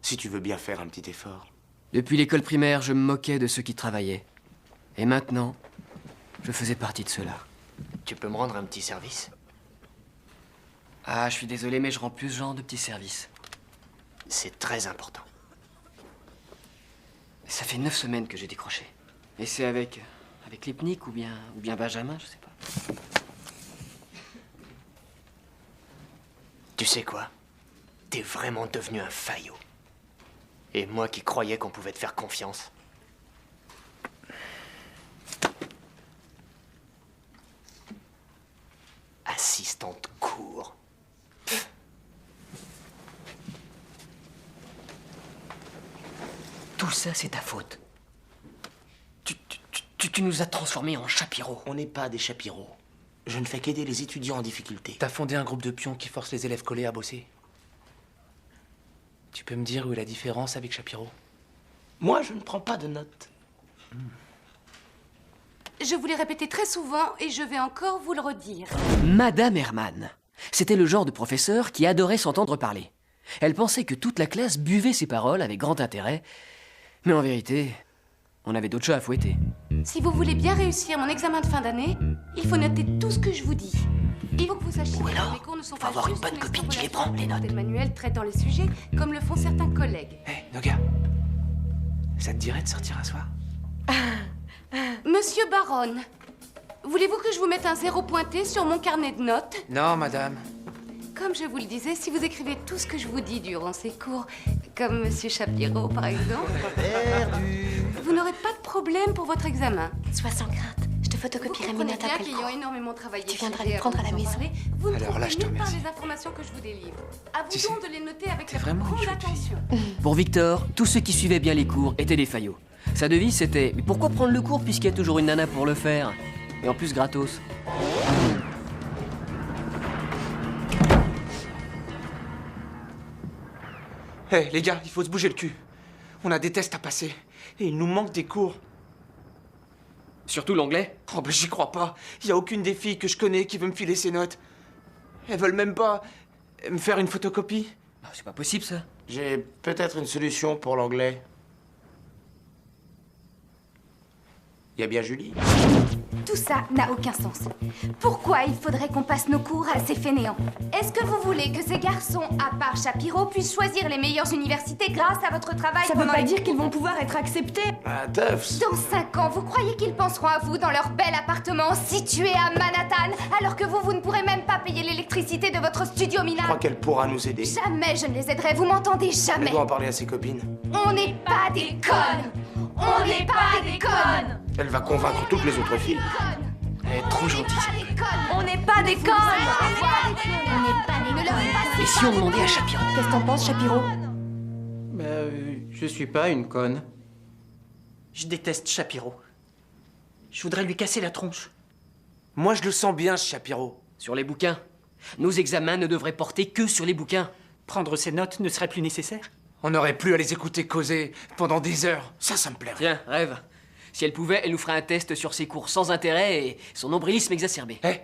Si tu veux bien faire un petit effort. Depuis l'école primaire, je me moquais de ceux qui travaillaient. Et maintenant, je faisais partie de ceux-là. Tu peux me rendre un petit service? Ah, je suis désolé, mais je rends plus ce genre de petits services. C'est très important. Ça fait 9 semaines que j'ai décroché. Et c'est avec Lipnik ou bien Benjamin, je sais pas. Tu sais quoi? T'es vraiment devenu un faillot. Et moi qui croyais qu'on pouvait te faire confiance. Assistant de cours. Tout ça, c'est ta faute. Tu nous as transformés en chapiros. On n'est pas des chapiros. Je ne fais qu'aider les étudiants en difficulté. T'as fondé un groupe de pions qui force les élèves collés à bosser. Tu peux me dire où est la différence avec Chapiro? Moi, je ne prends pas de notes. Je vous l'ai répété très souvent et je vais encore vous le redire. Madame Herman. C'était le genre de professeur qui adorait s'entendre parler. Elle pensait que toute la classe buvait ses paroles avec grand intérêt. Mais en vérité, on avait d'autres chats à fouetter. Si vous voulez bien réussir mon examen de fin d'année, il faut noter tout ce que je vous dis. Il faut que vous sachiez que mes cours ne sont pas avoir une juste bonne copine qui les prend, les notes. Des manuels traitant les sujets comme le font certains collègues. Hé, Noga, ça te dirait de sortir un soir? Monsieur Baron, voulez-vous que je vous mette un 0 pointé sur mon carnet de notes? Non, madame. Comme je vous le disais, si vous écrivez tout ce que je vous dis durant ces cours, comme Monsieur Chapiro par exemple, vous n'aurez pas de problème pour votre examen. Sois sans crainte, je te photocopierai mes notes après le qu'ayant cours. énormément travaillé, Tu viendras chez les prendre à la vous en maison. parler, vous ne Alors là, trouverez je te nulle part remercie. les informations que je vous délivre. À vous Tu donc de les noter avec la vraiment plus une grande chouette fille. attention. Pour Victor, tous ceux qui suivaient bien les cours étaient des faillots. Sa devise, c'était « Mais pourquoi prendre le cours puisqu'il y a toujours une nana pour le faire ?» Et en plus gratos. Hé, les gars, il faut se bouger le cul. On a des tests à passer. Et il nous manque des cours. Surtout l'anglais. Oh, ben j'y crois pas. Il y a aucune des filles que je connais qui veut me filer ses notes. Elles veulent même pas me faire une photocopie. C'est pas possible, ça. J'ai peut-être une solution pour l'anglais. Il y a bien Julie. Tout ça n'a aucun sens. Pourquoi il faudrait qu'on passe nos cours à ces fainéants? Est-ce que vous voulez que ces garçons, à part Shapiro, puissent choisir les meilleures universités grâce à votre travail? Ça veut pas dire qu'ils vont pouvoir être acceptés. Ah, Tufts. Dans 5 ans, vous croyez qu'ils penseront à vous dans leur bel appartement situé à Manhattan, alors que vous ne pourrez même pas payer l'électricité de votre studio Je minable? crois qu'elle pourra nous aider. Jamais je ne les aiderai, vous m'entendez? Jamais. Elle doit en parler à ses copines. On n'est pas des connes. On n'est pas des connes. Elle va convaincre toutes les autres filles. Elle est trop gentille. On n'est pas des connes. On n'est pas des connes. Et si on demandait à Shapiro? Qu'est-ce que t'en penses, Shapiro? Je suis pas une conne. Je déteste Shapiro. Je voudrais lui casser la tronche. Moi, je le sens bien, ce Shapiro. Sur les bouquins. Nos examens ne devraient porter que sur les bouquins. Prendre ses notes ne serait plus nécessaire. On n'aurait plus à les écouter causer pendant des heures. Ça me plairait. Tiens, rêve. Si elle pouvait, elle nous ferait un test sur ses cours sans intérêt et son nombrilisme exacerbé. Hé,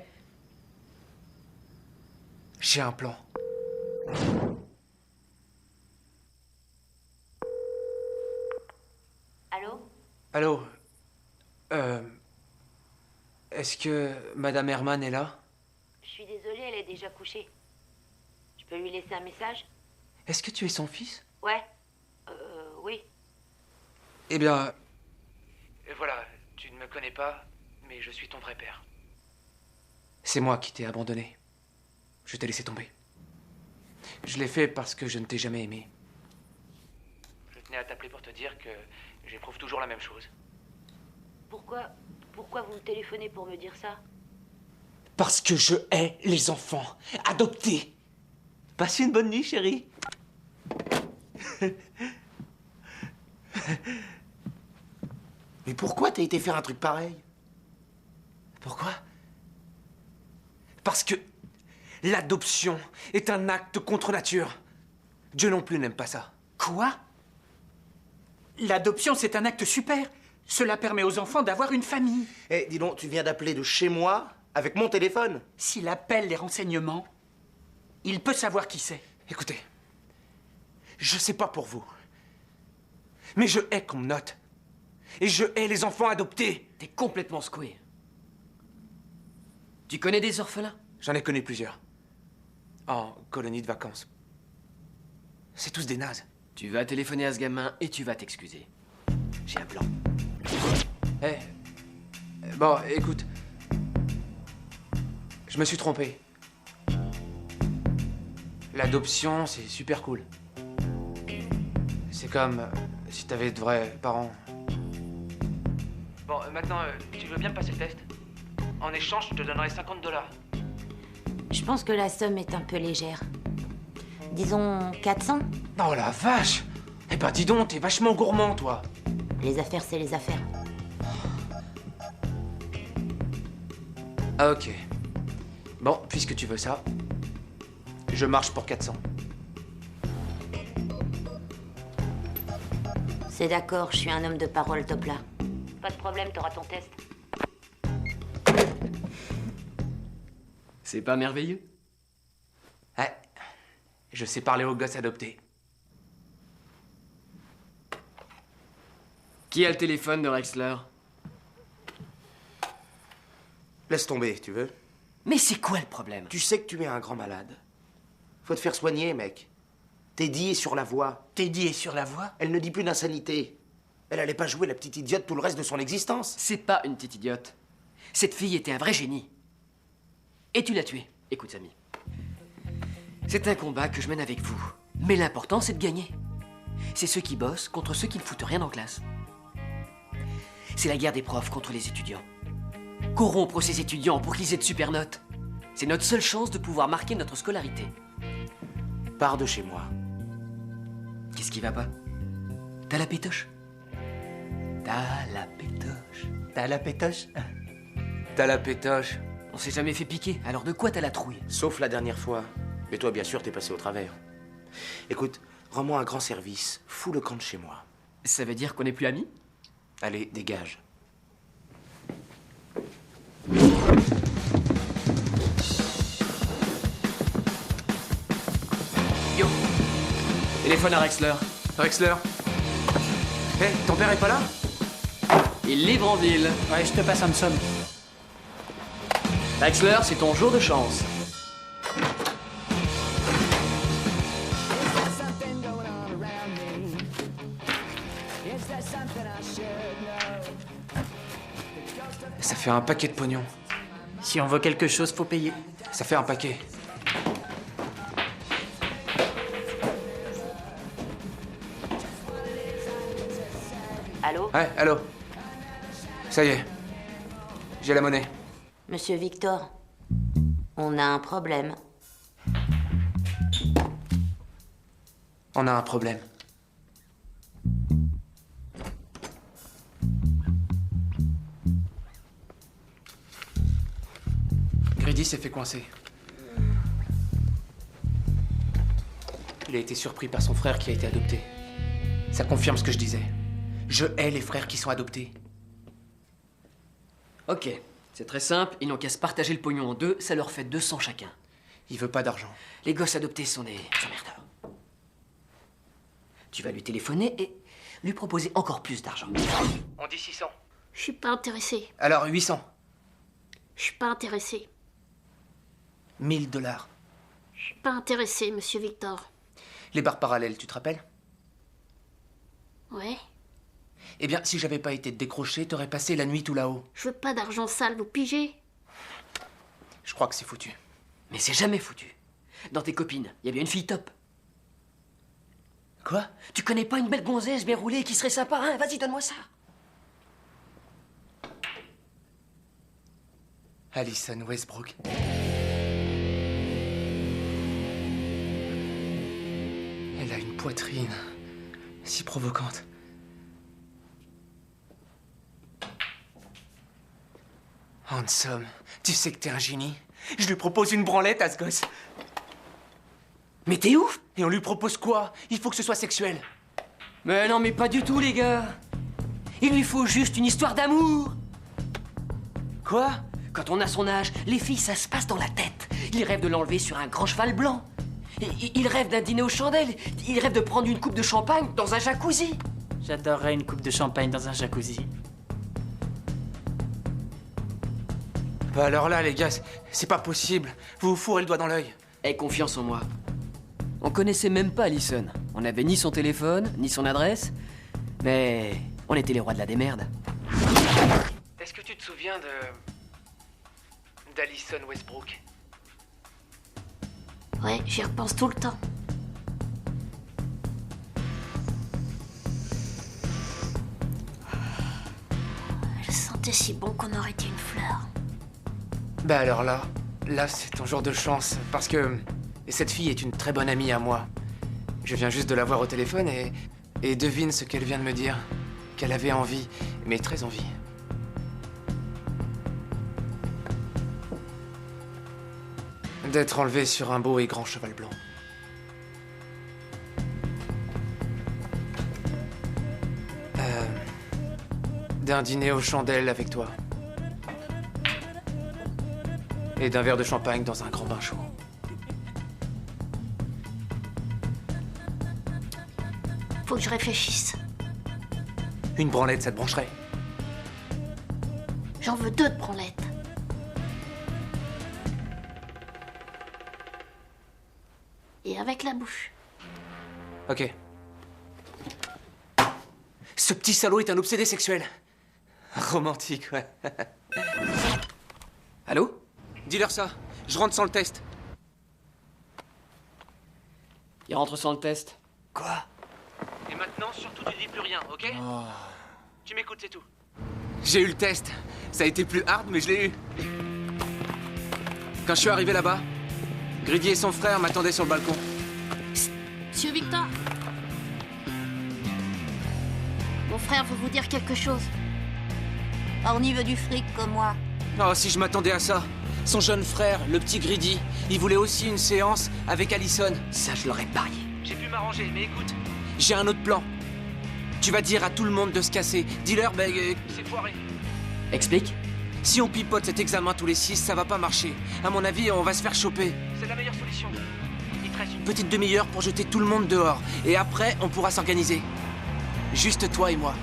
j'ai un plan. Allô? Allô? Est-ce que Madame Herman est là? Je suis désolée, elle est déjà couchée. Je peux lui laisser un message? Est-ce que tu es son fils? Ouais. Oui. Eh bien... Voilà, tu ne me connais pas, mais je suis ton vrai père. C'est moi qui t'ai abandonné. Je t'ai laissé tomber. Je l'ai fait parce que je ne t'ai jamais aimé. Je tenais à t'appeler pour te dire que j'éprouve toujours la même chose. Pourquoi vous me téléphonez pour me dire ça? Parce que je hais les enfants adoptés. Passe une bonne nuit, chérie. Mais pourquoi t'as été faire un truc pareil? Pourquoi? Parce que l'adoption est un acte contre nature. Dieu non plus n'aime pas ça. Quoi? L'adoption, c'est un acte super. Cela permet aux enfants d'avoir une famille. Eh, dis donc, tu viens d'appeler de chez moi avec mon téléphone? S'il appelle les renseignements, il peut savoir qui c'est. Écoutez, je sais pas pour vous, mais je hais qu'on me note. Et je hais les enfants adoptés. T'es complètement secoué. Tu connais des orphelins? J'en ai connu plusieurs. En colonie de vacances. C'est tous des nazes. Tu vas téléphoner à ce gamin et tu vas t'excuser. J'ai un plan. Eh. Bon, écoute. Je me suis trompé. L'adoption, c'est super cool. C'est comme si t'avais de vrais parents. Bon, maintenant, tu veux bien me passer le test? En échange, je te donnerai $50. Je pense que la somme est un peu légère. Disons 400? Oh la vache! Eh ben dis donc, t'es vachement gourmand, toi. Les affaires, c'est les affaires. Ah, ok. Bon, puisque tu veux ça, je marche pour 400. C'est d'accord, je suis un homme de parole, top là. Pas de problème, t'auras ton test. C'est pas merveilleux? Ouais. Je sais parler aux gosses adoptés. Qui a le téléphone de Rexler? Laisse tomber, tu veux? Mais c'est quoi le problème? Tu sais que tu es un grand malade. Faut te faire soigner, mec. Teddy est sur la voie. Teddy est sur la voie? Elle ne dit plus d'insanité. Elle allait pas jouer la petite idiote tout le reste de son existence. C'est pas une petite idiote. Cette fille était un vrai génie. Et tu l'as tuée. Écoute, Samy. C'est un combat que je mène avec vous. Mais l'important, c'est de gagner. C'est ceux qui bossent contre ceux qui ne foutent rien en classe. C'est la guerre des profs contre les étudiants. Corrompre ces étudiants pour qu'ils aient de super notes. C'est notre seule chance de pouvoir marquer notre scolarité. Pars de chez moi. Qu'est-ce qui va pas? T'as la pétoche? T'as la pétoche. T'as la pétoche? T'as la pétoche. On s'est jamais fait piquer, alors de quoi t'as la trouille? Sauf la dernière fois. Mais toi, bien sûr, t'es passé au travers. Écoute, rends-moi un grand service. Fous le camp de chez moi. Ça veut dire qu'on n'est plus amis? Allez, dégage. Yo! Téléphone à Rexler. Rexler? Hé, ton père est pas là? Il livre en ville. Ouais, je te passe un somme. Baxler, c'est ton jour de chance. Ça fait un paquet de pognon. Si on veut quelque chose, faut payer. Ça fait un paquet. Allô? Ouais, allô. Ça y est. J'ai la monnaie. Monsieur Victor, on a un problème. On a un problème. Grady s'est fait coincer. Il a été surpris par son frère qui a été adopté. Ça confirme ce que je disais. Je hais les frères qui sont adoptés. Ok, c'est très simple, ils n'ont qu'à se partager le pognon en deux, ça leur fait 200 chacun. Il veut pas d'argent. Les gosses adoptés sont des emmerdeurs. Tu vas lui téléphoner et lui proposer encore plus d'argent. On dit 600. Je suis pas intéressée. Alors 800. Je suis pas intéressée. 1000 $. Je suis pas intéressée, monsieur Victor. Les bars parallèles, tu te rappelles? Ouais. Eh bien, si j'avais pas été décroché, t'aurais passé la nuit tout là-haut. Je veux pas d'argent sale, vous pigez? Je crois que c'est foutu. Mais c'est jamais foutu. Dans tes copines, il y a bien une fille top. Quoi? Tu connais pas une belle gonzesse bien roulée qui serait sympa, hein? Vas-y, donne-moi ça. Alison Westbrook. Elle a une poitrine si provocante. Handsome, tu sais que t'es un génie. Je lui propose une branlette à ce gosse. Mais t'es ouf? Et on lui propose quoi? Il faut que ce soit sexuel. Mais non, mais pas du tout, les gars. Il lui faut juste une histoire d'amour. Quoi? Quand on a son âge, les filles, ça se passe dans la tête. Ils rêvent de l'enlever sur un grand cheval blanc. Ils rêvent d'un dîner aux chandelles. Ils rêvent de prendre une coupe de champagne dans un jacuzzi. J'adorerais une coupe de champagne dans un jacuzzi. Bah alors là, les gars, c'est pas possible. Vous vous fourrez le doigt dans l'œil. Aie confiance en moi. On connaissait même pas Alison. On n'avait ni son téléphone, ni son adresse. Mais on était les rois de la démerde. Est-ce que tu te souviens d'Alison Westbrook? Ouais, j'y repense tout le temps. Je sentais si bon qu'on aurait été une fleur. Bah alors là c'est ton jour de chance, parce que cette fille est une très bonne amie à moi. Je viens juste de la voir au téléphone et devine ce qu'elle vient de me dire. Qu'elle avait envie, mais très envie. D'être enlevée sur un beau et grand cheval blanc. D'un dîner aux chandelles avec toi. Et d'un verre de champagne dans un grand bain chaud. Faut que je réfléchisse. Une branlette, ça te brancherait? J'en veux 2 de branlettes. Et avec la bouche. Ok. Ce petit salaud est un obsédé sexuel. Romantique, ouais. Allô? Dis-leur ça. Je rentre sans le test. Il rentre sans le test. Quoi? Et maintenant, surtout, tu dis plus rien, ok? Tu m'écoutes, c'est tout. J'ai eu le test. Ça a été plus hard, mais je l'ai eu. Quand je suis arrivé là-bas, Grady et son frère m'attendaient sur le balcon. Monsieur Victor. Mon frère veut vous dire quelque chose. On y veut du fric comme moi. Oh, si je m'attendais à ça. Son jeune frère, le petit Grady, il voulait aussi une séance avec Alison. Ça, je l'aurais parié. J'ai pu m'arranger, mais écoute. J'ai un autre plan. Tu vas dire à tout le monde de se casser. Dis-leur, c'est foiré. Explique. Si on pipote cet examen tous les 6, ça va pas marcher. À mon avis, on va se faire choper. C'est la meilleure solution. Il te reste une petite demi-heure pour jeter tout le monde dehors. Et après, on pourra s'organiser. Juste toi et moi.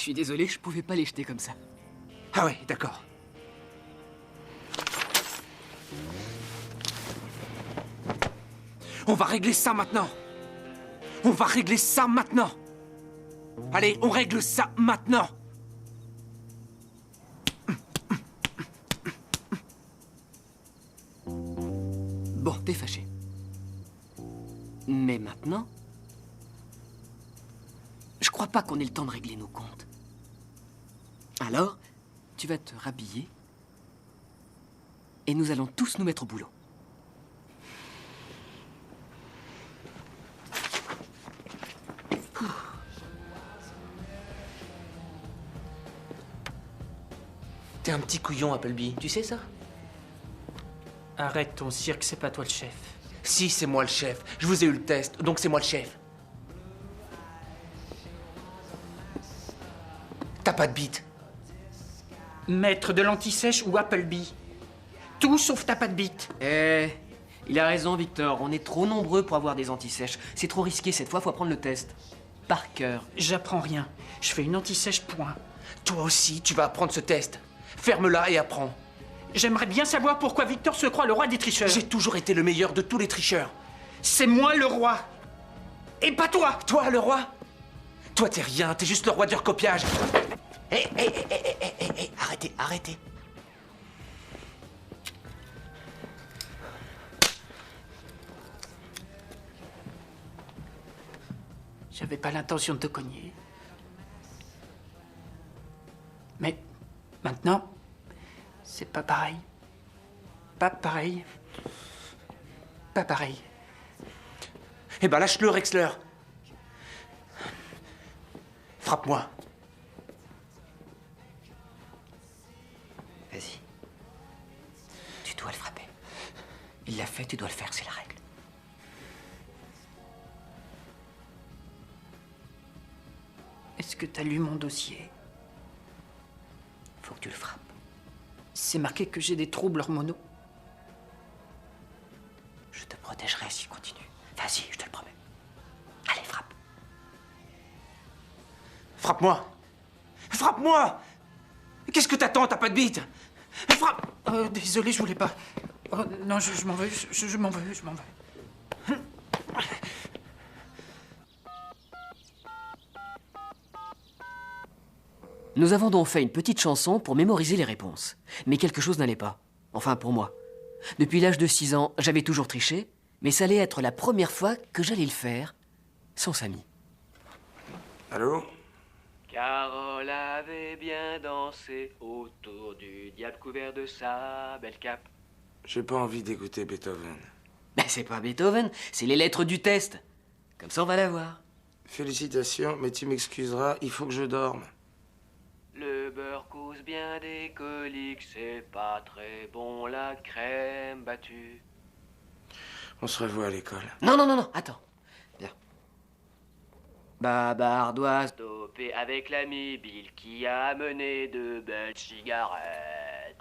suis désolé, je pouvais pas les jeter comme ça. Ah ouais, d'accord. On va régler ça maintenant. On va régler ça maintenant. Allez, on règle ça maintenant. Bon, t'es fâché. Mais maintenant, je crois pas qu'on ait le temps de régler nos comptes. Alors, tu vas te rhabiller et nous allons tous nous mettre au boulot. T'es un petit couillon, Appleby. Tu sais ça? Arrête ton cirque, c'est pas toi le chef. Si, c'est moi le chef. Je vous ai eu le test, donc c'est moi le chef. T'as pas de bite. Maître de l'anti-sèche ou Appleby? Tout sauf t'as pas de bite. Eh, il a raison, Victor. On est trop nombreux pour avoir des anti-sèches. C'est trop risqué cette fois, faut apprendre le test. Par cœur. J'apprends rien. Je fais une anti-sèche, point. Toi aussi, tu vas apprendre ce test. Ferme-la et apprends. J'aimerais bien savoir pourquoi Victor se croit le roi des tricheurs. J'ai toujours été le meilleur de tous les tricheurs. C'est moi le roi. Et pas toi. Toi, le roi? Toi, t'es rien, t'es juste le roi du recopiage. Hé, arrêtez, arrêtez. J'avais pas l'intention de te cogner. Mais maintenant, c'est pas pareil. Pas pareil. Pas pareil. Eh ben lâche-le, Rexler. Frappe-moi. Vas-y. Tu dois le frapper. Il l'a fait, tu dois le faire, c'est la règle. Est-ce que t'as lu mon dossier? Faut que tu le frappes. C'est marqué que j'ai des troubles hormonaux. Je te protégerai s'il continue. Vas-y, je te le promets. Allez, frappe. Frappe-moi. Frappe-moi. Qu'est-ce que t'attends? T'as pas de bite. Frappe. Désolé, je voulais pas. Oh, non, je m'en veux. Je m'en veux, je m'en veux. Nous avons donc fait une petite chanson pour mémoriser les réponses. Mais quelque chose n'allait pas. Enfin, pour moi. Depuis l'âge de 6 ans, j'avais toujours triché, mais ça allait être la première fois que j'allais le faire sans Samy. Allô? Carole avait bien dansé autour du diable couvert de sa belle cape. J'ai pas envie d'écouter Beethoven. Ben, c'est pas Beethoven, c'est les lettres du test. Comme ça, on va la voir. Félicitations, mais tu m'excuseras, il faut que je dorme. Le beurre cause bien des coliques, c'est pas très bon la crème battue. On se revoit à l'école. Non, attends. Viens. Babardoise. Dopé avec l'ami Bill qui a amené de belles cigarettes.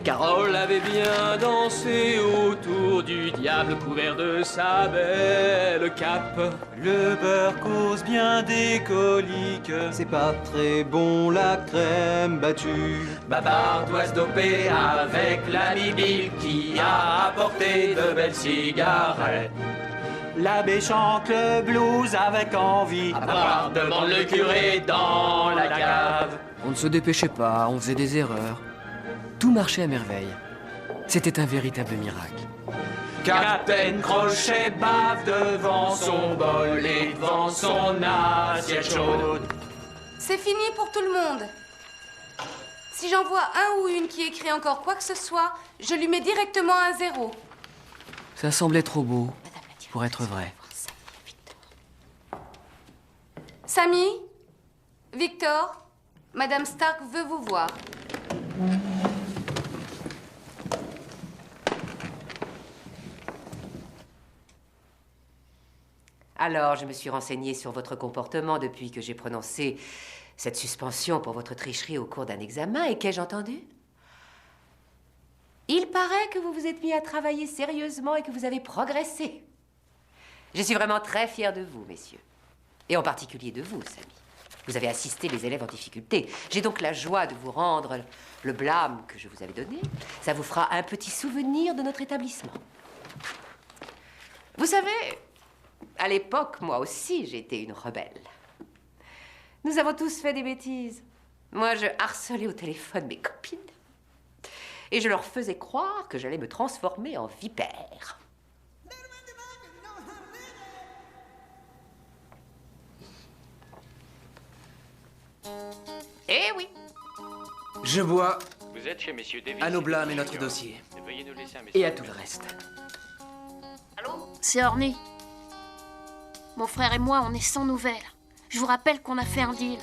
Carole avait bien dansé autour du diable couvert de sa belle cape. Le beurre cause bien des coliques, c'est pas très bon la crème battue. Babardoise dopée avec l'ami Bill qui a apporté de belles cigarettes. L'abbé chante le blues avec envie. À part demande le curé dans la cave. On ne se dépêchait pas, on faisait des erreurs. Tout marchait à merveille. C'était un véritable miracle. Capitaine Crochet bave devant son bol et devant son assiette chaude. C'est fini pour tout le monde. Si j'en vois un ou une qui écrit encore quoi que ce soit, je lui mets directement un 0. Ça semblait trop beau pour être vrai. Samy? Victor? Madame Stark veut vous voir. Alors, je me suis renseignée sur votre comportement depuis que j'ai prononcé cette suspension pour votre tricherie au cours d'un examen. Et qu'ai-je entendu? Il paraît que vous vous êtes mis à travailler sérieusement et que vous avez progressé. Je suis vraiment très fière de vous, messieurs. Et en particulier de vous, Samy. Vous avez assisté les élèves en difficulté. J'ai donc la joie de vous rendre le blâme que je vous avais donné. Ça vous fera un petit souvenir de notre établissement. Vous savez, à l'époque, moi aussi, j'étais une rebelle. Nous avons tous fait des bêtises. Moi, je harcelais au téléphone mes copines. Et je leur faisais croire que j'allais me transformer en vipère. Eh oui. Je bois Vous êtes chez messieurs Davis. à nos blâmes et notre dossier. Veuillez nous laisser un message. Et à tout le reste. C'est Orné. Mon frère et moi, on est sans nouvelles. Je vous rappelle qu'on a fait un deal.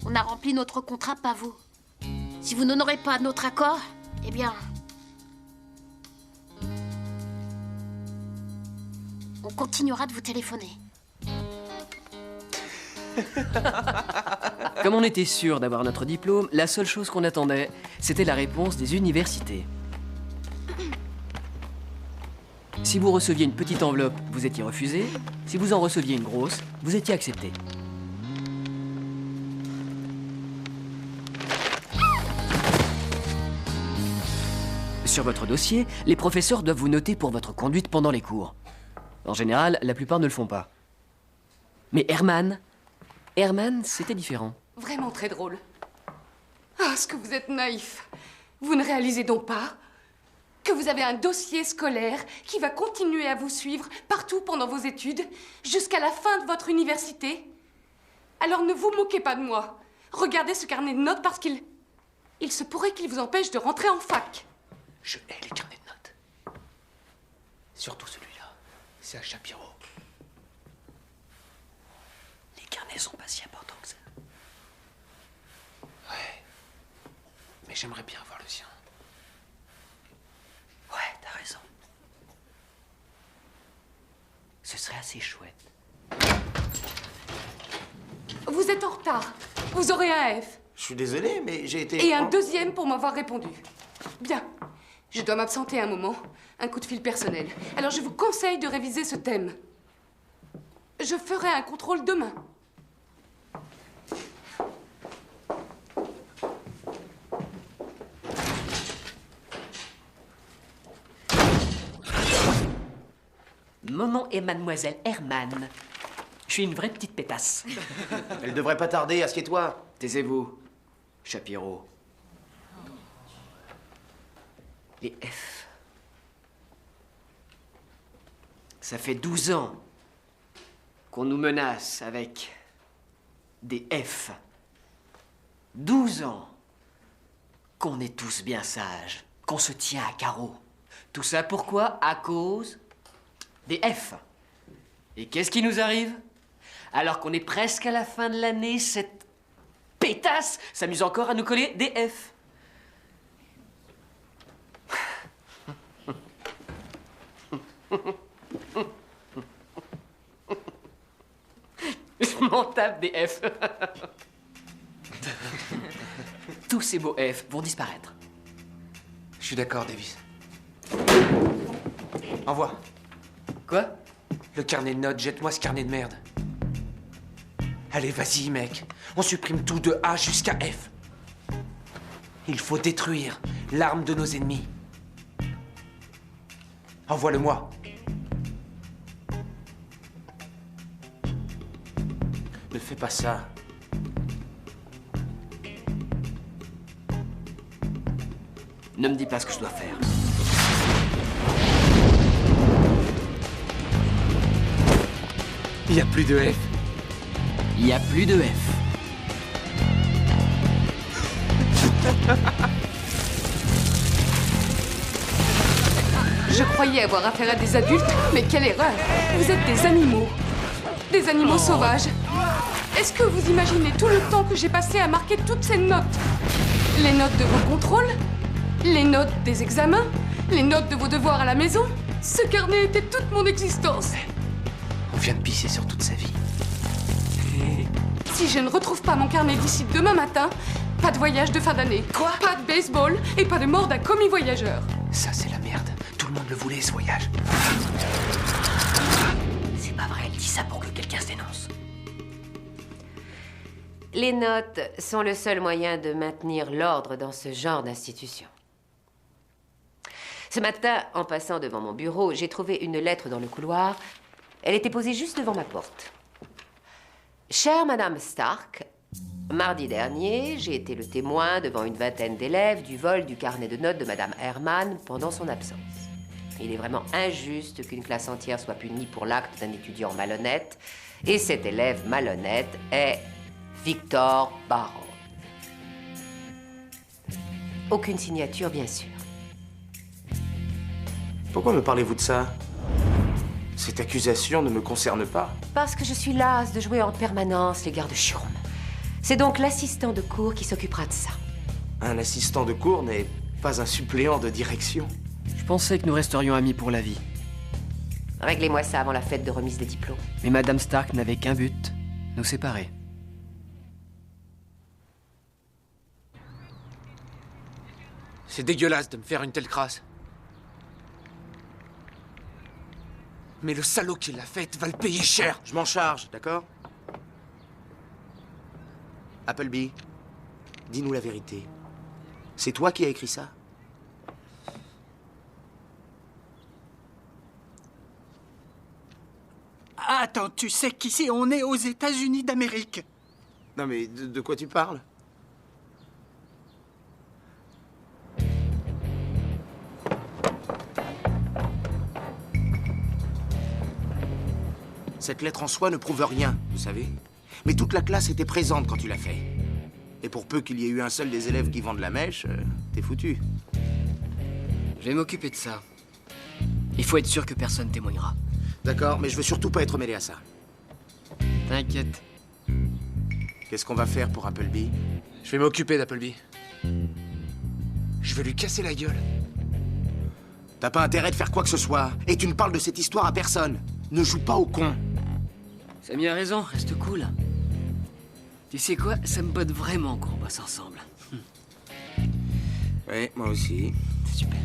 On a rempli notre contrat, pas vous. Si vous n'honorez pas notre accord, eh bien... on continuera de vous téléphoner. Comme on était sûr d'avoir notre diplôme, la seule chose qu'on attendait, c'était la réponse des universités. Si vous receviez une petite enveloppe, vous étiez refusé. Si vous en receviez une grosse, vous étiez accepté. Sur votre dossier, les professeurs doivent vous noter pour votre conduite pendant les cours. En général, la plupart ne le font pas. Mais Herman, c'était différent. Vraiment très drôle. Ah, ce que vous êtes naïf. Vous ne réalisez donc pas que vous avez un dossier scolaire qui va continuer à vous suivre partout pendant vos études, jusqu'à la fin de votre université. Alors ne vous moquez pas de moi. Regardez ce carnet de notes parce qu'il se pourrait qu'il vous empêche de rentrer en fac. Je hais les carnets de notes. Surtout celui-là. C'est à Shapiro. Les carnets sont pas si importants que ça. Ouais. Mais j'aimerais bien avoir le sien. Ouais, t'as raison. Ce serait assez chouette. Vous êtes en retard. Vous aurez un F. Je suis désolé, mais j'ai été... Et un deuxième pour m'avoir répondu. Bien. Je dois m'absenter un moment. Un coup de fil personnel. Alors je vous conseille de réviser ce thème. Je ferai un contrôle demain. Mon nom est Mademoiselle Herman. Je suis une vraie petite pétasse. Elle devrait pas tarder, assieds-toi. Taisez-vous, Shapiro. Les F. Ça fait 12 ans qu'on nous menace avec des F. 12 ans qu'on est tous bien sages, qu'on se tient à carreau. Tout ça pourquoi? À cause des F. Et qu'est-ce qui nous arrive? Alors qu'on est presque à la fin de l'année, cette pétasse s'amuse encore à nous coller des F. Je m'en tape des F. Tous ces beaux F vont disparaître. Je suis d'accord, Davis. Envoie. Quoi? Le carnet de notes, jette-moi ce carnet de merde. Allez, vas-y, mec. On supprime tout de A jusqu'à F. Il faut détruire l'arme de nos ennemis. Envoie-le-moi. Ne fais pas ça. Ne me dis pas ce que je dois faire. Il n'y a plus de F. Il n'y a plus de F. Je croyais avoir affaire à des adultes, mais quelle erreur! Vous êtes des animaux. Des animaux sauvages. Est-ce que vous imaginez tout le temps que j'ai passé à marquer toutes ces notes? Les notes de vos contrôles? Les notes des examens? Les notes de vos devoirs à la maison? Ce carnet était toute mon existence. On vient de pisser sur toute sa vie. Si je ne retrouve pas mon carnet d'ici demain matin, Pas de voyage de fin d'année. Quoi? Pas de baseball et pas de mort d'un commis voyageur. Ça, c'est la merde. Tout le monde le voulait, ce voyage. C'est pas vrai, elle dit ça pour que quelqu'un se dénonce. Les notes sont le seul moyen de maintenir l'ordre dans ce genre d'institution. Ce matin, en passant devant mon bureau, j'ai trouvé une lettre dans le couloir. Elle était posée juste devant ma porte. Chère Madame Stark, mardi dernier, j'ai été le témoin devant une vingtaine d'élèves du vol du carnet de notes de Madame Herman pendant son absence. Il est vraiment injuste qu'une classe entière soit punie pour l'acte d'un étudiant malhonnête, et cet élève malhonnête est Victor Baron. Aucune signature, bien sûr. Pourquoi me parlez-vous de ça? Cette accusation ne me concerne pas. Parce que je suis lasse de jouer en permanence les gardes chiourmes. C'est donc l'assistant de cours qui s'occupera de ça. Un assistant de cours n'est pas un suppléant de direction. Je pensais que nous resterions amis pour la vie. Réglez-moi ça avant la fête de remise des diplômes. Mais Madame Stark n'avait qu'un but, nous séparer. C'est dégueulasse de me faire une telle crasse. Mais le salaud qui l'a faite va le payer cher. Je m'en charge, d'accord? Appleby, dis-nous la vérité. C'est toi qui as écrit ça? Attends, tu sais qu'ici, on est aux États-Unis d'Amérique. Non mais de quoi tu parles? Cette lettre en soi ne prouve rien, vous savez. Mais toute la classe était présente quand tu l'as fait. Et pour peu qu'il y ait eu un seul des élèves qui vendent la mèche, t'es foutu. Je vais m'occuper de ça. Il faut être sûr que personne témoignera. D'accord, mais je veux surtout pas être mêlé à ça. T'inquiète. Qu'est-ce qu'on va faire pour Appleby? Je vais m'occuper d'Appleby. Je vais lui casser la gueule. T'as pas intérêt de faire quoi que ce soit. Et tu ne parles de cette histoire à personne. Ne joue pas au con. Samy a raison, reste cool. Tu sais quoi, ça me botte vraiment qu'on bosse ensemble. Oui, moi aussi. C'est super.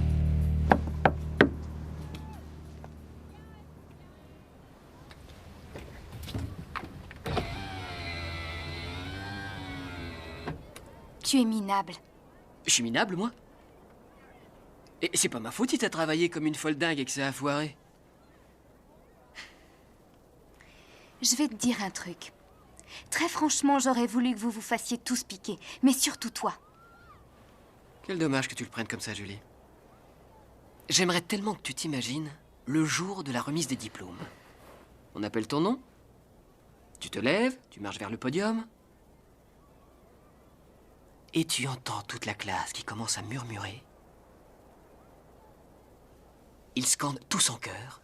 Tu es minable. Je suis minable, moi? Et c'est pas ma faute si t'as travaillé comme une folle dingue et que ça a foiré. Je vais te dire un truc. Très franchement, j'aurais voulu que vous vous fassiez tous piquer, mais surtout toi. Quel dommage que tu le prennes comme ça, Julie. J'aimerais tellement que tu t'imagines le jour de la remise des diplômes. On appelle ton nom, tu te lèves, tu marches vers le podium, et tu entends toute la classe qui commence à murmurer. Ils scandent tous en chœur.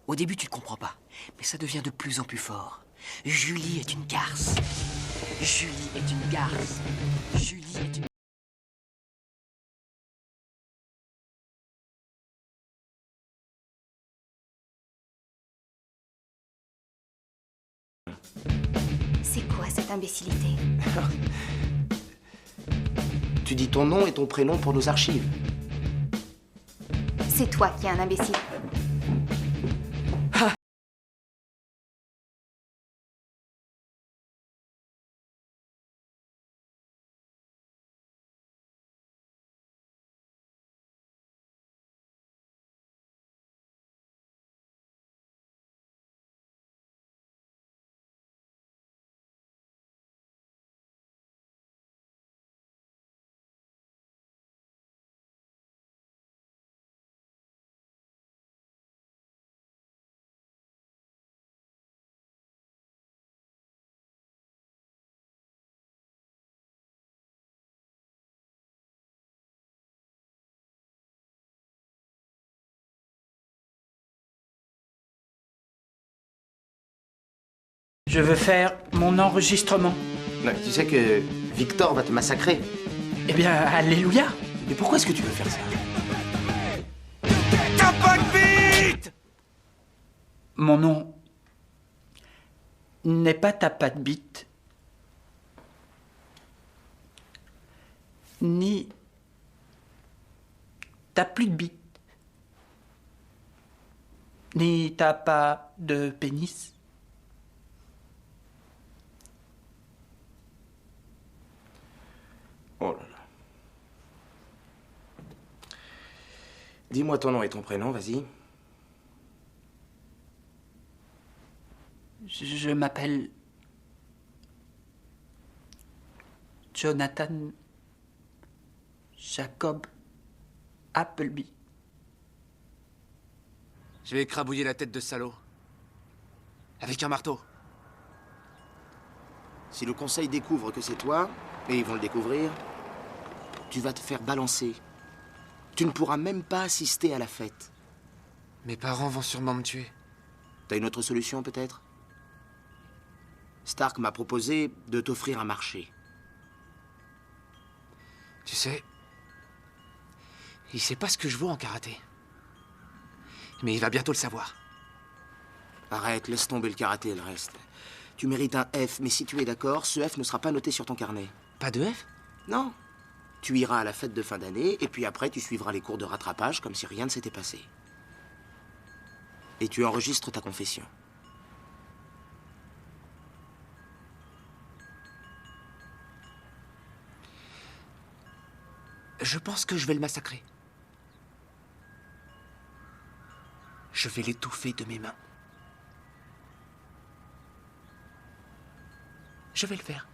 Au début, tu ne comprends pas, mais ça devient de plus en plus fort. Julie est une garce. Julie est une garce. Julie est une... C'est quoi cette imbécilité? Tu dis ton nom et ton prénom pour nos archives. C'est toi qui es un imbécile. Je veux faire mon enregistrement. Non, tu sais que Victor va te massacrer. Eh bien, alléluia. Mais pourquoi est-ce que tu veux faire ça? T'as pas de bite! Mon nom n'est pas ta patte bite, Ni... T'as plus de bite. Ni t'as pas de pénis. Oh là là. Dis-moi ton nom et ton prénom, vas-y. Je m'appelle... Jonathan... Jacob... Appleby. Je vais écrabouiller la tête de salaud. Avec un marteau. Si le conseil découvre que c'est toi, et ils vont le découvrir, tu vas te faire balancer. Tu ne pourras même pas assister à la fête. Mes parents vont sûrement me tuer. T'as une autre solution, peut-être? Stark m'a proposé de t'offrir un marché. Tu sais, il sait pas ce que je vaux en karaté. Mais il va bientôt le savoir. Arrête, laisse tomber le karaté et le reste. Tu mérites un F, mais si tu es d'accord, ce F ne sera pas noté sur ton carnet. Pas de F? Non. Tu iras à la fête de fin d'année, et puis après, tu suivras les cours de rattrapage comme si rien ne s'était passé. Et tu enregistres ta confession. Je pense que je vais le massacrer. Je vais l'étouffer de mes mains. Je vais le faire.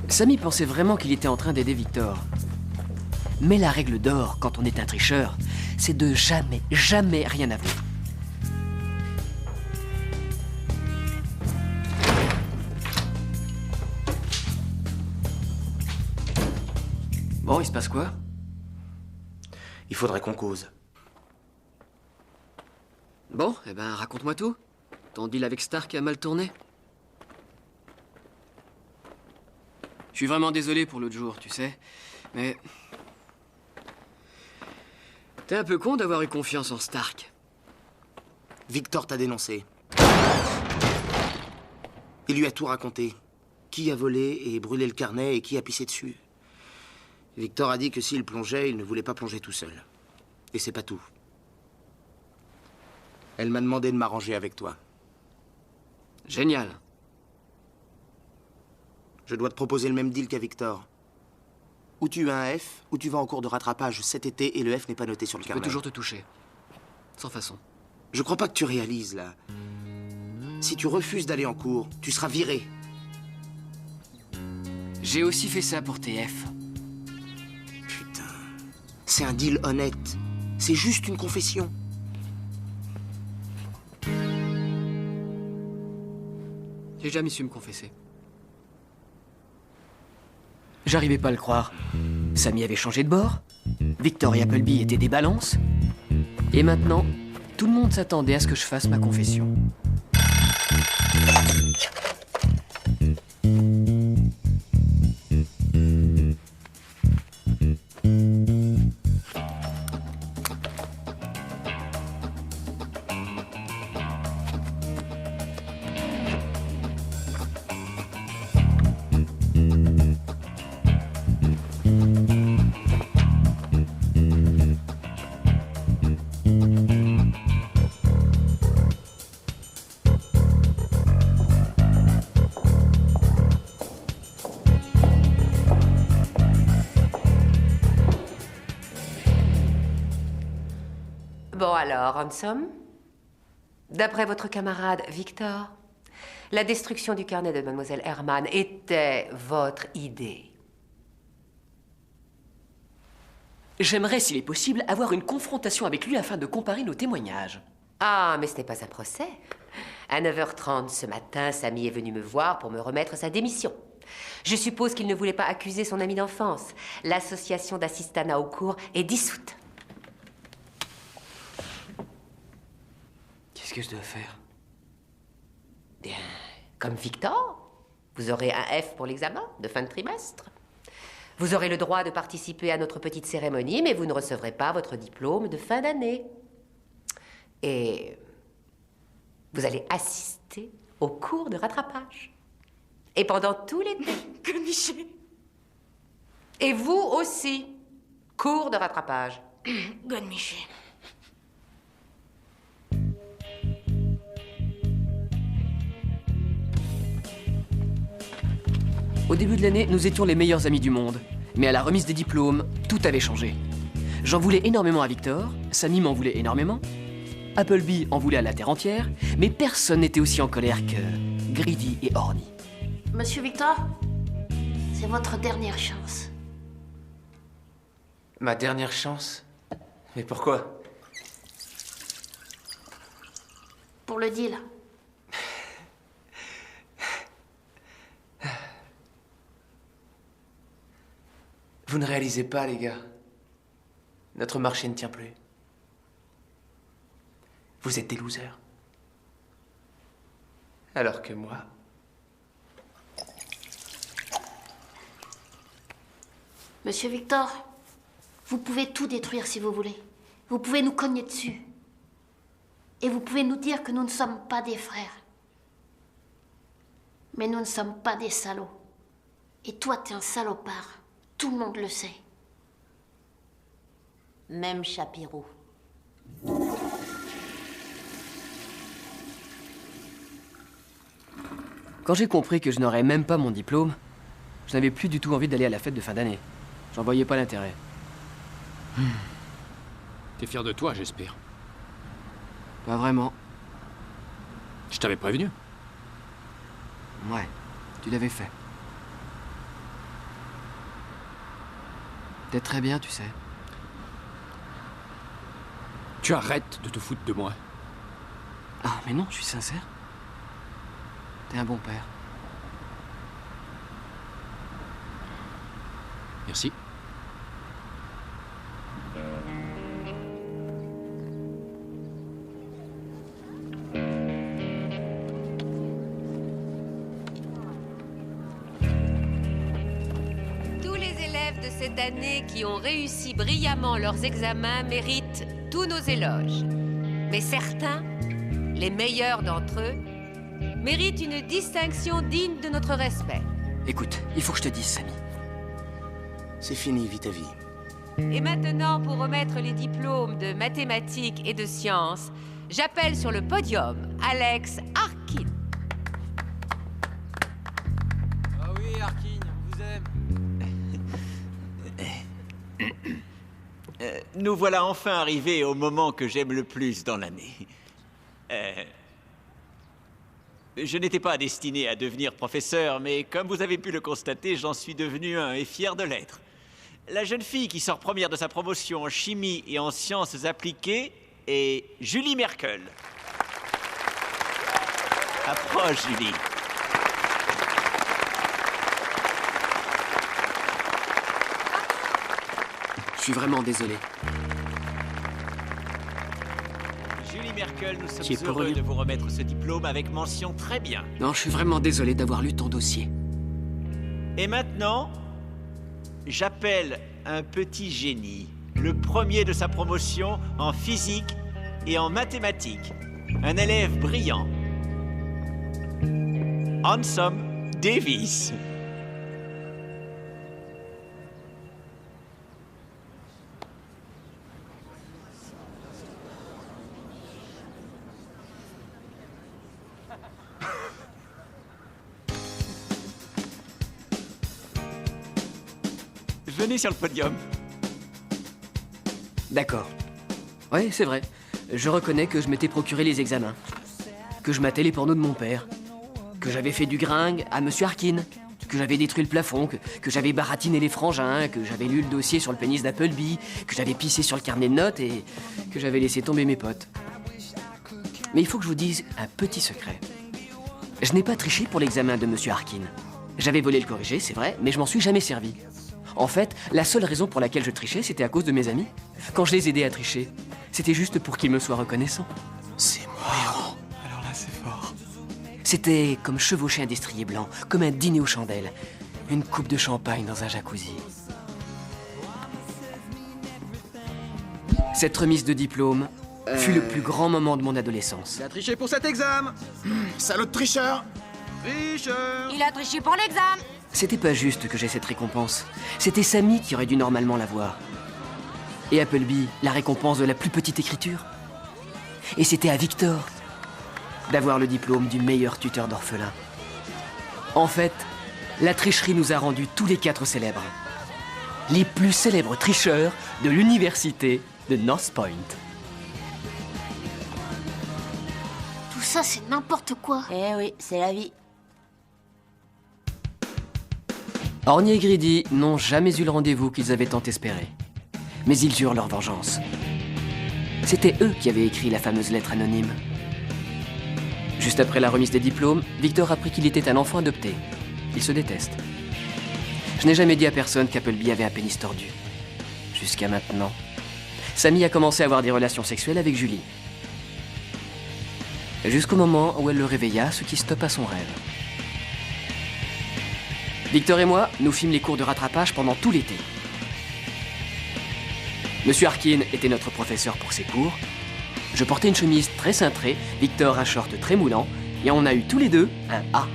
Sammy pensait vraiment qu'il était en train d'aider Victor. Mais la règle d'or, quand on est un tricheur, c'est de jamais, jamais rien avouer. Bon, il se passe quoi? Il faudrait qu'on cause. Bon, eh ben, raconte-moi tout. Ton deal avec Stark a mal tourné? Je suis vraiment désolé pour l'autre jour, tu sais, mais... T'es un peu con d'avoir eu confiance en Stark. Victor t'a dénoncé. Il lui a tout raconté. Qui a volé et brûlé le carnet et qui a pissé dessus. Victor a dit que s'il plongeait, il ne voulait pas plonger tout seul. Et c'est pas tout. Elle m'a demandé de m'arranger avec toi. Génial. Je dois te proposer le même deal qu'à Victor. Ou tu as un F, ou tu vas en cours de rattrapage cet été et le F n'est pas noté sur le carnet. Je peux toujours te toucher. Sans façon. Je crois pas que tu réalises, là. Si tu refuses d'aller en cours, tu seras viré. J'ai aussi fait ça pour TF. Putain. C'est un deal honnête. C'est juste une confession. J'ai jamais su me confesser. J'arrivais pas à le croire. Sammy avait changé de bord. Victor et Appleby étaient des balances. Et maintenant, tout le monde s'attendait à ce que je fasse ma confession. Bon alors, Ransom, d'après votre camarade Victor, la destruction du carnet de Mademoiselle Herman était votre idée. J'aimerais, s'il est possible, avoir une confrontation avec lui afin de comparer nos témoignages. Ah, mais ce n'est pas un procès. À 9h30 ce matin, Sammy est venu me voir pour me remettre sa démission. Je suppose qu'il ne voulait pas accuser son ami d'enfance. L'association d'assistanat au cours est dissoute. Qu'est-ce que je dois faire? Bien, comme Victor, vous aurez un F pour l'examen de fin de trimestre. Vous aurez le droit de participer à notre petite cérémonie, mais vous ne recevrez pas votre diplôme de fin d'année. Et Vous allez assister au cours de rattrapage. Et pendant tout l'été. Godemiché. Et vous aussi. Cours de rattrapage. Godemiché. Au début de l'année, nous étions les meilleurs amis du monde. Mais à la remise des diplômes, tout avait changé. J'en voulais énormément à Victor, Sammy m'en voulait énormément, Appleby en voulait à la terre entière, mais personne n'était aussi en colère que Greedy et Orny. Monsieur Victor, c'est votre dernière chance. Ma dernière chance? Mais pourquoi? Pour le deal. Vous ne réalisez pas, les gars. Notre marché ne tient plus. Vous êtes des losers. Alors que moi... Monsieur Victor, vous pouvez tout détruire si vous voulez. Vous pouvez nous cogner dessus. Et vous pouvez nous dire que nous ne sommes pas des frères. Mais nous ne sommes pas des salauds. Et toi, t'es un salopard. Tout le monde le sait. Même Shapiro. Quand j'ai compris que je n'aurais même pas mon diplôme, je n'avais plus du tout envie d'aller à la fête de fin d'année. J'en voyais pas l'intérêt. T'es fier de toi, j'espère. Pas vraiment. Je t'avais prévenu. Ouais, tu l'avais fait. T'es très bien, tu sais. Tu arrêtes de te foutre de moi. Ah, mais non, je suis sincère. T'es un bon père. Merci. Tous les élèves de cette année qui ont réussi brillamment leurs examens méritent tous nos éloges. Mais certains, les meilleurs d'entre eux, méritent une distinction digne de notre respect. Écoute, il faut que je te dise, Sammy. C'est fini, vis ta vie. Et maintenant, pour remettre les diplômes de mathématiques et de sciences, j'appelle sur le podium Alex Arkin. Ah oui, Arkin, on vous aime. Nous voilà enfin arrivés au moment que j'aime le plus dans l'année. Je n'étais pas destiné à devenir professeur, mais comme vous avez pu le constater, j'en suis devenu un et fier de l'être. La jeune fille qui sort première de sa promotion en chimie et en sciences appliquées est Julie Merkel. Approche, Julie. Je suis vraiment désolé. Julie Merkel, nous Qui est sommes pour heureux rien. de vous remettre ce diplôme avec mention très bien. Non, je suis vraiment désolé d'avoir lu ton dossier. Et maintenant, j'appelle un petit génie, le premier de sa promotion en physique et en mathématiques, un élève brillant. Handsome Davis. Venez sur le podium. D'accord. Ouais, c'est vrai. Je reconnais que je m'étais procuré les examens. Que je matais les pornos de mon père. Que j'avais fait du gringue à Monsieur Harkin. Que j'avais détruit le plafond. Que j'avais baratiné les frangins. Que j'avais lu le dossier sur le pénis d'Appleby. Que j'avais pissé sur le carnet de notes et que j'avais laissé tomber mes potes. Mais il faut que je vous dise un petit secret. Je n'ai pas triché pour l'examen de Monsieur Harkin. J'avais volé le corrigé, c'est vrai, mais je m'en suis jamais servi. En fait, la seule raison pour laquelle je trichais, c'était à cause de mes amis. Quand je les aidais à tricher, c'était juste pour qu'ils me soient reconnaissants. C'est moi. Alors là, c'est fort. C'était comme chevaucher un destrier blanc, comme un dîner aux chandelles. Une coupe de champagne dans un jacuzzi. Cette remise de diplôme, fut le plus grand moment de mon adolescence. Il a triché pour cet examen. Salaud de tricheur. Tricheur. Il a triché pour l'examen. C'était pas juste que j'ai cette récompense. C'était Sammy qui aurait dû normalement l'avoir. Et Appleby, la récompense de la plus petite écriture. Et c'était à Victor d'avoir le diplôme du meilleur tuteur d'orphelins. En fait, la tricherie nous a rendus tous les 4 célèbres. Les plus célèbres tricheurs de l'université de North Point. Tout ça, c'est n'importe quoi. Eh oui, c'est la vie. Orny et Greedy n'ont jamais eu le rendez-vous qu'ils avaient tant espéré. Mais ils eurent leur vengeance. C'était eux qui avaient écrit la fameuse lettre anonyme. Juste après la remise des diplômes, Victor apprit qu'il était un enfant adopté. Ils se détestent. Je n'ai jamais dit à personne qu'Appleby avait un pénis tordu. Jusqu'à maintenant. Sammy a commencé à avoir des relations sexuelles avec Julie. Jusqu'au moment où elle le réveilla, ce qui stoppa son rêve. Victor et moi, nous fîmes les cours de rattrapage pendant tout l'été. Monsieur Harkin était notre professeur pour ses cours. Je portais une chemise très cintrée, Victor un short très moulant, et on a eu tous les deux un A.